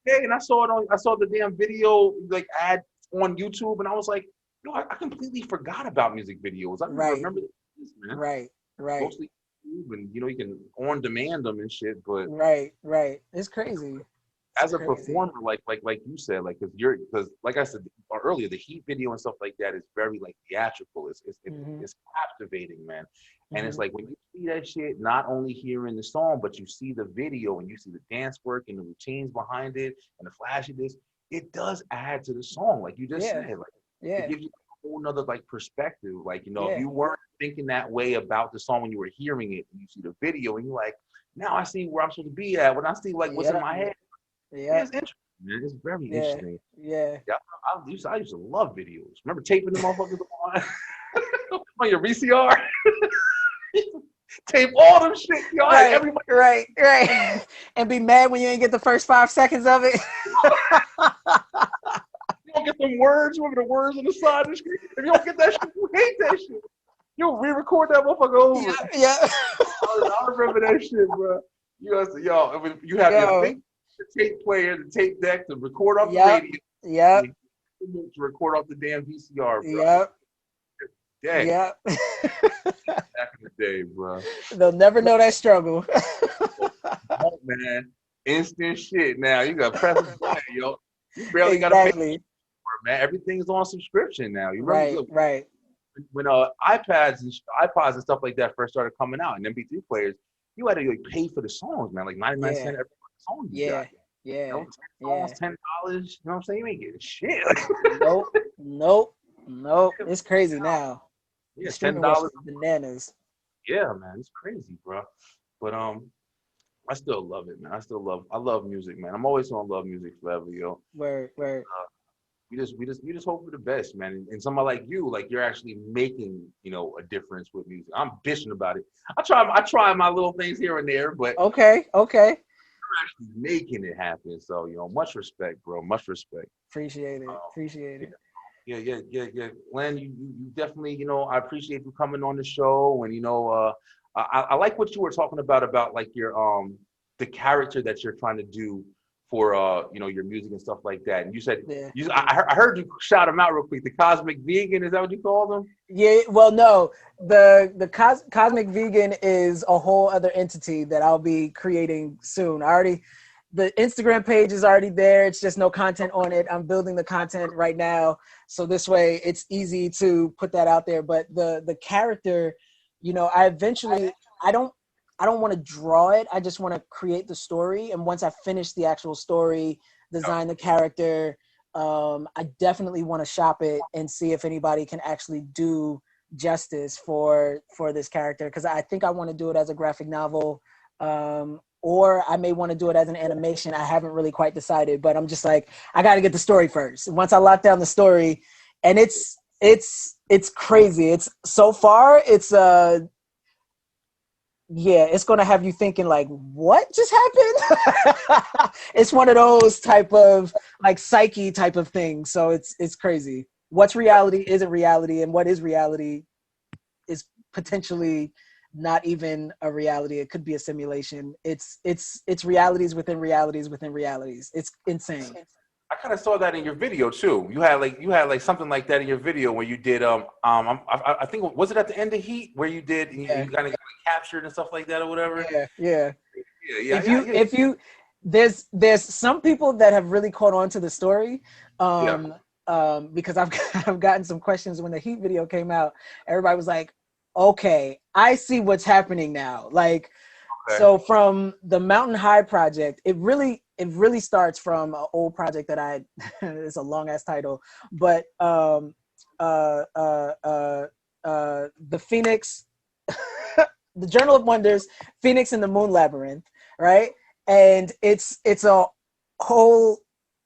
it and I saw the damn video like ad on YouTube, and I was like, yo, I completely forgot about music videos. I don't Right. remember this, man. Right. Mostly YouTube, and you know, you can on demand them and shit, but Right. It's crazy. as a performer, like you said, like because like I said earlier, the Heat video and stuff like that is very like theatrical. It's captivating, man. And it's like when you see that shit, not only hearing the song, but you see the video and you see the dance work and the routines behind it and the flashiness, it does add to the song, like you just said. Like it gives you a whole nother like perspective. Like, you know, if you weren't thinking that way about the song when you were hearing it and you see the video and you're like, now I see where I'm supposed to be at. When I see like what's in my head. Yeah, it's interesting, man. It's very interesting. Yeah. I used to love videos. Remember taping the motherfuckers on your VCR? Tape all them shit, yo. Right, Everybody. right. And be mad when you ain't get the first 5 seconds of it. You don't get them words. Remember the words on the side of the screen? If you don't get that shit, you hate that shit. You'll re-record that motherfucker over. Yeah. I remember that shit, bro. You have your thing. The tape player, the tape deck to record off the radio. Yep. To record off the damn VCR, bro. Yep. Dang. Yep. Back in the day, bro. They'll never know that struggle. Oh, man. Instant shit now. You got to press the button, yo. You barely got to pay for it, man. Everything's on subscription now. You remember, right. When iPods and stuff like that first started coming out and MP3 players, you had to like pay for the songs, man. Like 99 cents every song you got. Yeah. You know, $10, you know what I'm saying? You ain't getting shit. Nope. It's crazy now. Yeah, $10 bananas. Yeah, man, it's crazy, bro. But I still love it, man. I love music, man. I'm always gonna love music forever, yo. Word. We just hope for the best, man. And somebody like you, like you're actually making, you know, a difference with music. I'm bitching about it. I try my little things here and there, but okay. You're actually making it happen. So, you know, much respect, bro. Much respect. Appreciate it. Yeah. Len, you definitely, you know, I appreciate you coming on the show. And, you know, I like what you were talking about like your the character that you're trying to do for you know, your music and stuff like that. And you said I heard you shout him out real quick. The Cosmic Vegan, is that what you call him? Yeah, well, no, the Cosmic Vegan is a whole other entity that I'll be creating soon. The Instagram page is already there. It's just no content on it. I'm building the content right now, so this way it's easy to put that out there. But the character, you know, I don't want to draw it. I just want to create the story. And once I finish the actual story, design the character, I definitely want to shop it and see if anybody can actually do justice for this character. Because I think I want to do it as a graphic novel, or I may want to do it as an animation. I haven't really quite decided, but I'm just like, I got to get the story first. Once I lock down the story, and it's crazy. It's so far, it's it's going to have you thinking like, what just happened? It's one of those type of like psyche type of things. So it's crazy. What's reality isn't reality, and what is reality is potentially not even a reality. It could be a simulation. It's realities within realities within realities. It's insane. I kind of saw that in your video too. You had like something like that in your video where you did I think, was it at the end of Heat where you did you kind of got captured and stuff like that or whatever? Yeah. If you there's some people that have really caught on to the story. Because I've gotten some questions when the Heat video came out. Everybody was like, okay, I see what's happening now. Like, so from the Mountain High project, it it really starts from an old project that I it's a long ass title, but the Phoenix, the Journal of Wonders, Phoenix and the Moon Labyrinth, right? And it's a whole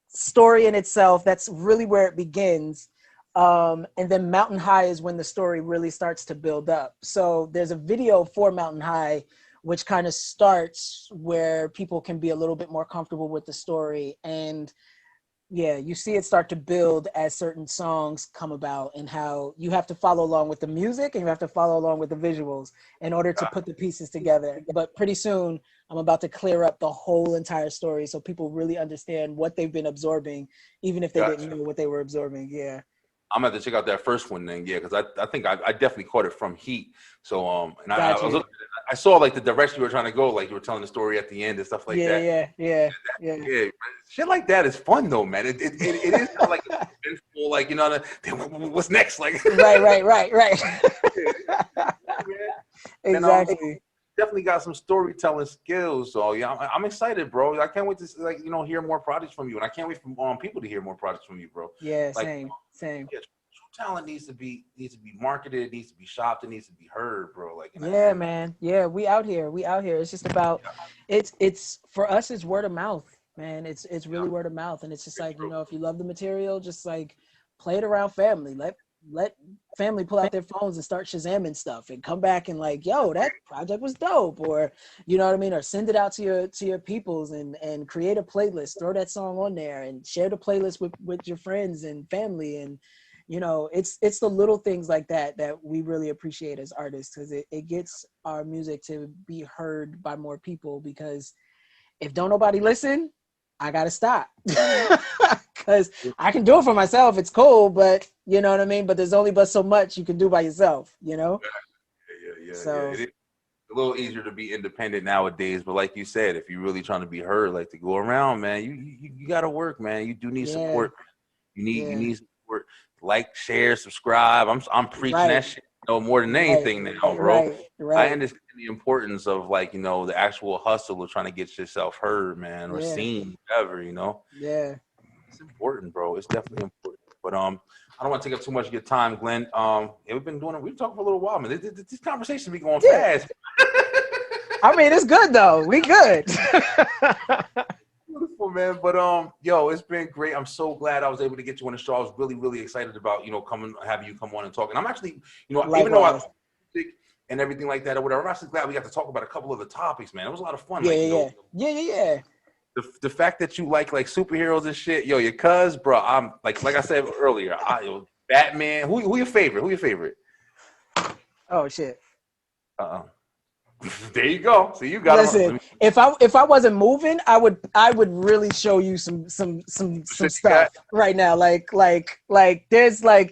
story in itself. That's really where it begins. And then Mountain High is when the story really starts to build up. So there's a video for Mountain High, which kind of starts where people can be a little bit more comfortable with the story. And yeah, you see it start to build as certain songs come about, and how you have to follow along with the music and you have to follow along with the visuals in order to put the pieces together. But pretty soon I'm about to clear up the whole entire story so people really understand what they've been absorbing, even if they didn't know what they were absorbing. Yeah. I'm gonna have to check out that first one then, yeah, because I think I definitely caught it from Heat. So and I was looking, I saw like the direction you were trying to go, like you were telling the story at the end and stuff like that. Yeah. Shit like that is fun though, man. It is kind of like eventful, like you know, what's next, like. Right. Exactly. And, definitely got some storytelling skills, so yeah, I'm excited, bro. I can't wait to hear more projects from you, and I can't wait for people to hear more projects from you, bro. Yeah, like, same. Yeah, true talent needs to be marketed, needs to be shopped, it needs to be heard, bro. Like man. Yeah, we out here. It's just about it's for us. It's word of mouth, man. It's really word of mouth, and it's just like, if you love the material, just like play it around family. Let family pull out their phones and start Shazamming stuff and come back and like, yo, that project was dope, or you know what I mean, or send it out to your peoples and create a playlist, throw that song on there and share the playlist with your friends and family. And it's the little things like that we really appreciate as artists, because it gets our music to be heard by more people, because if don't nobody listen, I gotta stop. Because I can do it for myself, it's cool, but you know what I mean, but there's only but so much you can do by yourself, Yeah. So it is a little easier to be independent nowadays, but like you said, if you're really trying to be heard, like to go around, man, you gotta work, man. You do need support. You need support. Like, share, subscribe. I'm preaching that shit more than anything now, bro. Right. I understand the importance of the actual hustle of trying to get yourself heard, man, or seen, whatever, Yeah. It's important, bro. It's definitely important. But I don't want to take up too much of your time, Glenn. We've been talking for a little while, man. This conversation be going fast. I mean, it's good though. We good. Beautiful, man. But yo, it's been great. I'm so glad I was able to get you on the show. I was really, really excited about having you come on and talk. And I'm actually, even though I and everything like that or whatever, I'm actually glad we got to talk about a couple of the topics, man. It was a lot of fun. Yeah. The fact that you like superheroes and shit, yo, your cuz, bro. I'm like I said earlier, Batman. Who your favorite? Who your favorite? Oh shit. There you go. So you got. Listen, if I wasn't moving, I would really show you some stuff right now. Like there's I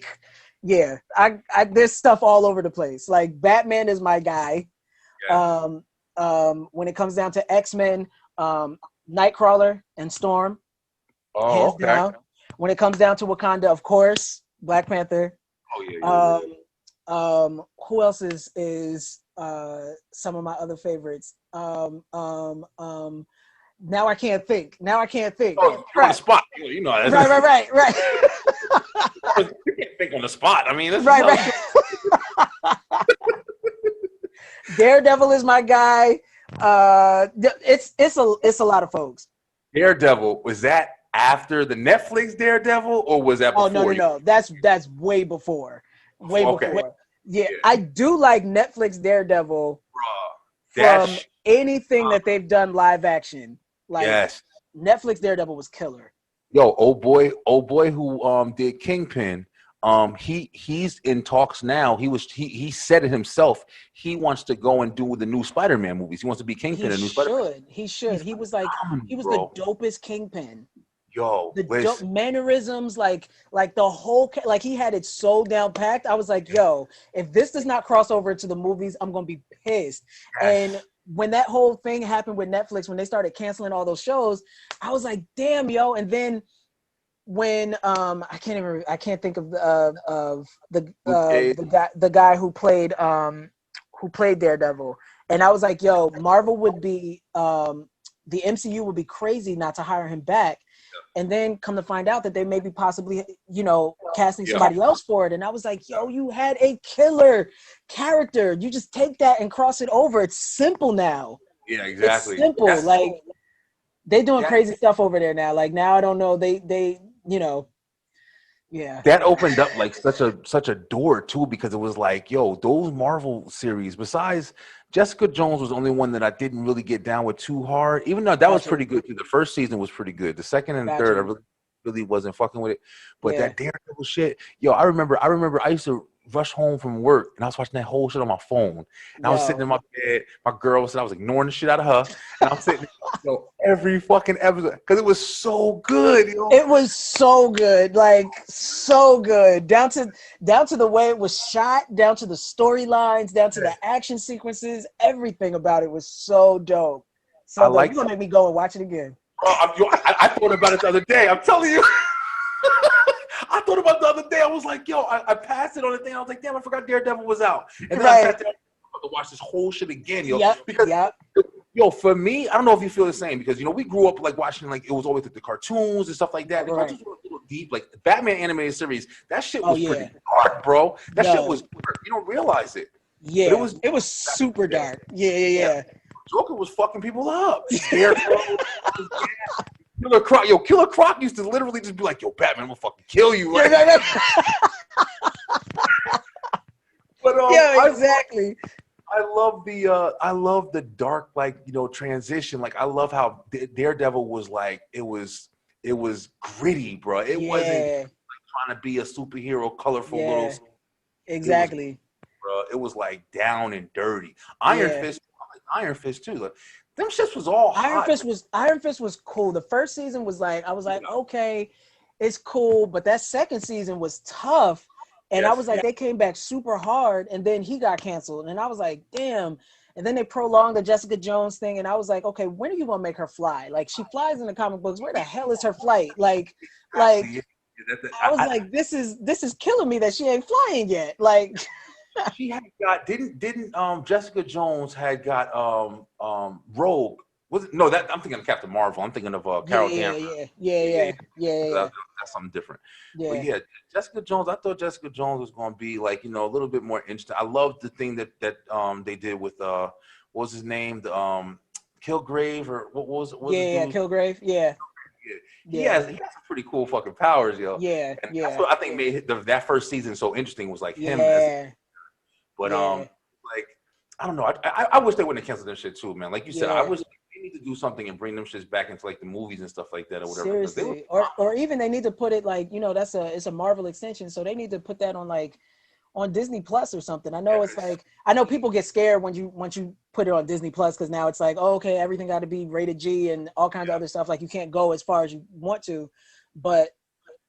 there's stuff all over the place. Like Batman is my guy. Yeah. When it comes down to X-Men, Nightcrawler and Storm. Oh, okay. Down. When it comes down to Wakanda, of course, Black Panther. Oh yeah. Who else is some of my other favorites? Now I can't think. Oh, you're on the spot. You know that. Right. You can't think on the spot. I mean, right. Daredevil is my guy. It's a lot of folks. Daredevil, was that after the Netflix Daredevil, or was that before? Oh no. That's way before. Before. Yeah, I do like Netflix Daredevil from anything that they've done live action. Like Netflix Daredevil was killer. Yo, old boy who did Kingpin, he's in talks now. He said it himself. He wants to go and do the new Spider-Man movies. He wants to be Kingpin in a new Spider-Man. He should. He was the dopest Kingpin. Yo, the mannerisms, like the whole, like he had it so down packed. I was like, yo, if this does not cross over to the movies, I'm gonna be pissed. And when that whole thing happened with Netflix, when they started canceling all those shows, I was like, damn, yo. And then when I can't think of the guy who played Daredevil, and I was like, yo, Marvel would be the MCU would be crazy not to hire him back. And then come to find out that they may be possibly, you know, casting somebody else for it. And I was like, yo, you had a killer character. You just take that and cross it over. It's simple now. Yeah, exactly. It's simple. Like, they doing crazy stuff over there now. Like, now I don't know. They, you know, that opened up like such a door too, because it was like, yo, those Marvel series, besides Jessica Jones was the only one that I didn't really get down with too hard, even though that was pretty good too. The first season was pretty good. The second and third, I really wasn't fucking with it. But that Daredevil shit, yo, I remember I used to rush home from work and I was watching that whole shit on my phone. And I was sitting in my bed, my girl was, I was ignoring the shit out of her, and I'm sitting, every fucking episode because it was so good. It was so good, like so good, down to the way it was shot, down to the storylines, down to the action sequences. Everything about it was so dope. So you're gonna make me go and watch it again. I thought about it the other day. I'm telling you. I thought about it the other day. I was like, yo, I passed it on the thing. I was like, damn, I forgot Daredevil was out. And then I sat there to watch this whole shit again, yo. Because, yo, for me, I don't know if you feel the same, because, you know, we grew up like watching, like, it was always like the cartoons and stuff like that. The cartoons were a little deep. Like, Batman animated series, that shit was pretty dark, bro. That shit was dark. You don't realize it. Yeah, it was super dark. Yeah. Joker was fucking people up. Killer Croc used to literally just be like, yo, Batman, I'm gonna fucking kill you. Like, but exactly. I love the dark, like, you know, transition. Like, I love how Daredevil was like, it was gritty, bro. It wasn't like trying to be a superhero, colorful little. Exactly. It was like down and dirty. Iron Fist too. Like, them shits was all hot. Iron Fist was cool. The first season was like, I was like, okay, it's cool, but that second season was tough. And I was like, they came back super hard, and then he got canceled. And I was like, damn. And then they prolonged the Jessica Jones thing, and I was like, okay, when are you gonna make her fly? Like, she flies in the comic books. Where the hell is her flight? Like I was like, this is killing me that she ain't flying yet. Like, she had got didn't Jessica Jones had got Rogue. Was it? No, that I'm thinking of Captain Marvel. I'm thinking of Carol Danvers. Yeah. That's something different. But yeah, Jessica Jones. I thought Jessica Jones was going to be like, you know, a little bit more interesting. I loved the thing that they did with what was his name, the Kilgrave, or what was Kilgrave. He has some pretty cool fucking powers, yo. That's what I think made that first season so interesting, was like him. But like, I don't know. I wish they wouldn't have canceled that shit too, man. Like you said, I wish they need to do something and bring them shits back into like the movies and stuff like that, or whatever. Seriously, or even they need to put it like, you know, it's a Marvel extension, so they need to put that on like on Disney Plus or something. I know it's like, I know people get scared once you put it on Disney Plus, because now it's like, oh, okay, everything got to be rated G and all kinds of other stuff. Like, you can't go as far as you want to, but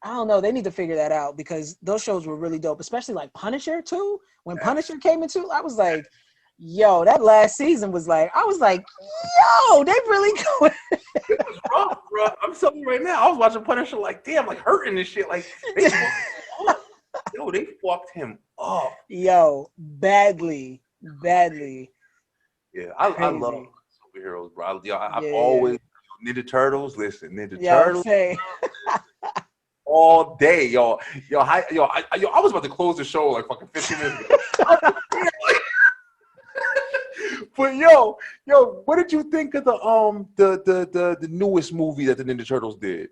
I don't know. They need to figure that out, because those shows were really dope, especially like Punisher too. When Punisher came into, I was like, yo, that last season was like, I was like, yo, they really going. It was rough, bro. I'm telling you right now, I was watching Punisher like, damn, like hurting this shit. Like, they fucked him up. Yo, badly. Yeah, I love superheroes, bro. I've always Ninja Turtles. Listen, Ninja Turtles. All day, yo. I was about to close the show like fucking 15 minutes ago. But yo, what did you think of the newest movie that the Ninja Turtles did?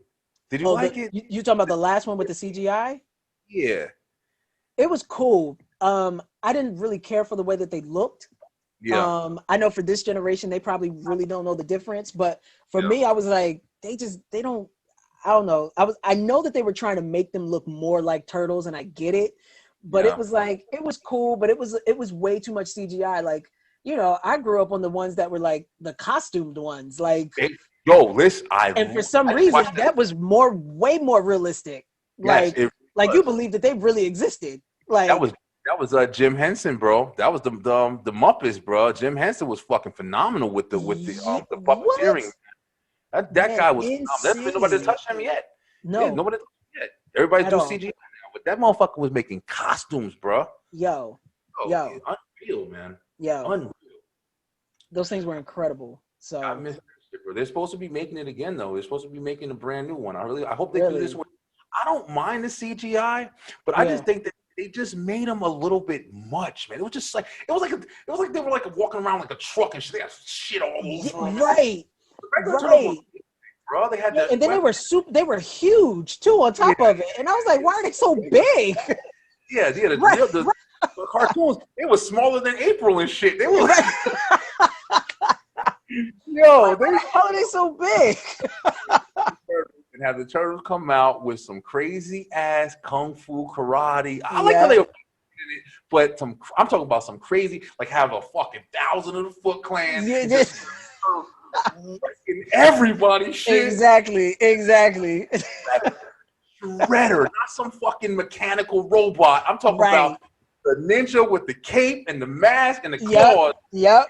Did you like it? You talking about the last one with the CGI? Yeah. It was cool. I didn't really care for the way that they looked. Yeah. I know for this generation, they probably really don't know the difference. But for me, I was like, they don't. I don't know. I know that they were trying to make them look more like turtles, and I get it. But it was like, it was cool, but it was way too much CGI. Like, you know, I grew up on the ones that were like the costumed ones. Like, listen, and for some reason that was way more realistic. Like, you believe that they really existed. Like, that was Jim Henson, bro. That was the Muppets, bro. Jim Henson was fucking phenomenal with the puppeteering. That guy was phenomenal. Nobody touched him yet. No, nobody touched him yet. Everybody do CGI now, but that motherfucker was making costumes, bro. Yo, unreal, man. Yo, unreal. Those things were incredible. So I miss that shit, They're supposed to be making it again, though. They're supposed to be making a brand new one. I hope they do this Really? one. I don't mind the CGI, but I just think that they just made them a little bit much, man. It was just like it was like they were like walking around like a truck and shit. They got shit all over them. Right. Right. Bro, they had And then they were huge too on top of it. And I was like, why are they so big? Yeah, the cartoons, they were smaller than April and shit. They were like, yo, how are they so big? And have the turtles come out with some crazy ass kung fu karate. I like how they were in it, but I'm talking about some crazy, like have a fucking 1,000 of the Foot Clan. Yeah, everybody shit. Exactly. Shredder, not some fucking mechanical robot. I'm talking about the ninja with the cape and the mask and the claws. Yep.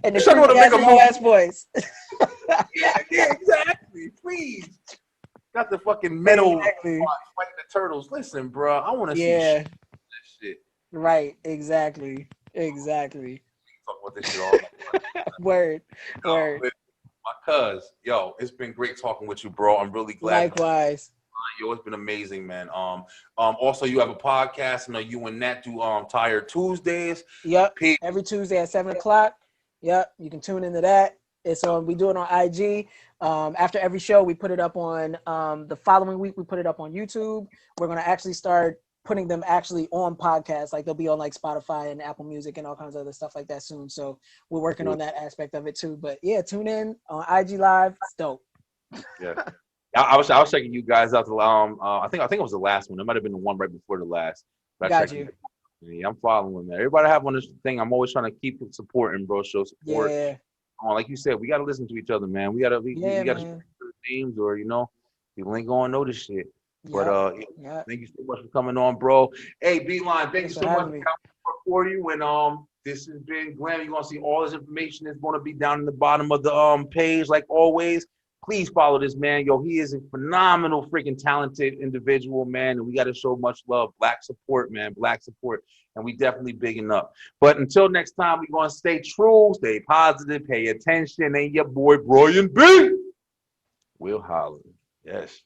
And the creepy-ass voice. yeah, exactly. Please. Got the fucking metal fighting the turtles. Listen, bro, I want to see this shit. Right, exactly. Talk about this shit all. Word. My cuz, yo, it's been great talking with you, bro. I'm really glad. Likewise. Yo, it's been amazing, man. Also, you have a podcast. I know you and Nat do Tired Tuesdays. Yep. Every Tuesday at 7:00. Yep. You can tune into that. It's on. We do it on IG. After every show, we put it up on. The following week, we put it up on YouTube. We're gonna actually start putting them actually on podcasts. Like they'll be on like Spotify and Apple Music and all kinds of other stuff like that soon. So we're working on that aspect of it too. But yeah, tune in on IG Live. It's dope. Yeah. I was checking you guys out. I think it was the last one. It might have been the one right before the last. Got you. Yeah, I'm following that. Everybody have on this thing. I'm always trying to keep it supporting, bro. Show support. Yeah. Like you said, we gotta listen to each other, man. We gotta share names, or people ain't gonna know this shit. But thank you so much for coming on, bro. Hey, B-Line, thank you so much for you. And this has been Glenn. You're gonna see all this information is gonna be down in the bottom of the page, like always. Please follow this man. Yo, he is a phenomenal, freaking talented individual, man. And we got to show much love. Black support, man. Black support. And we definitely bigging up. But until next time, we're going to stay true, stay positive, pay attention. And your boy, Brian B. We'll holler. Yes.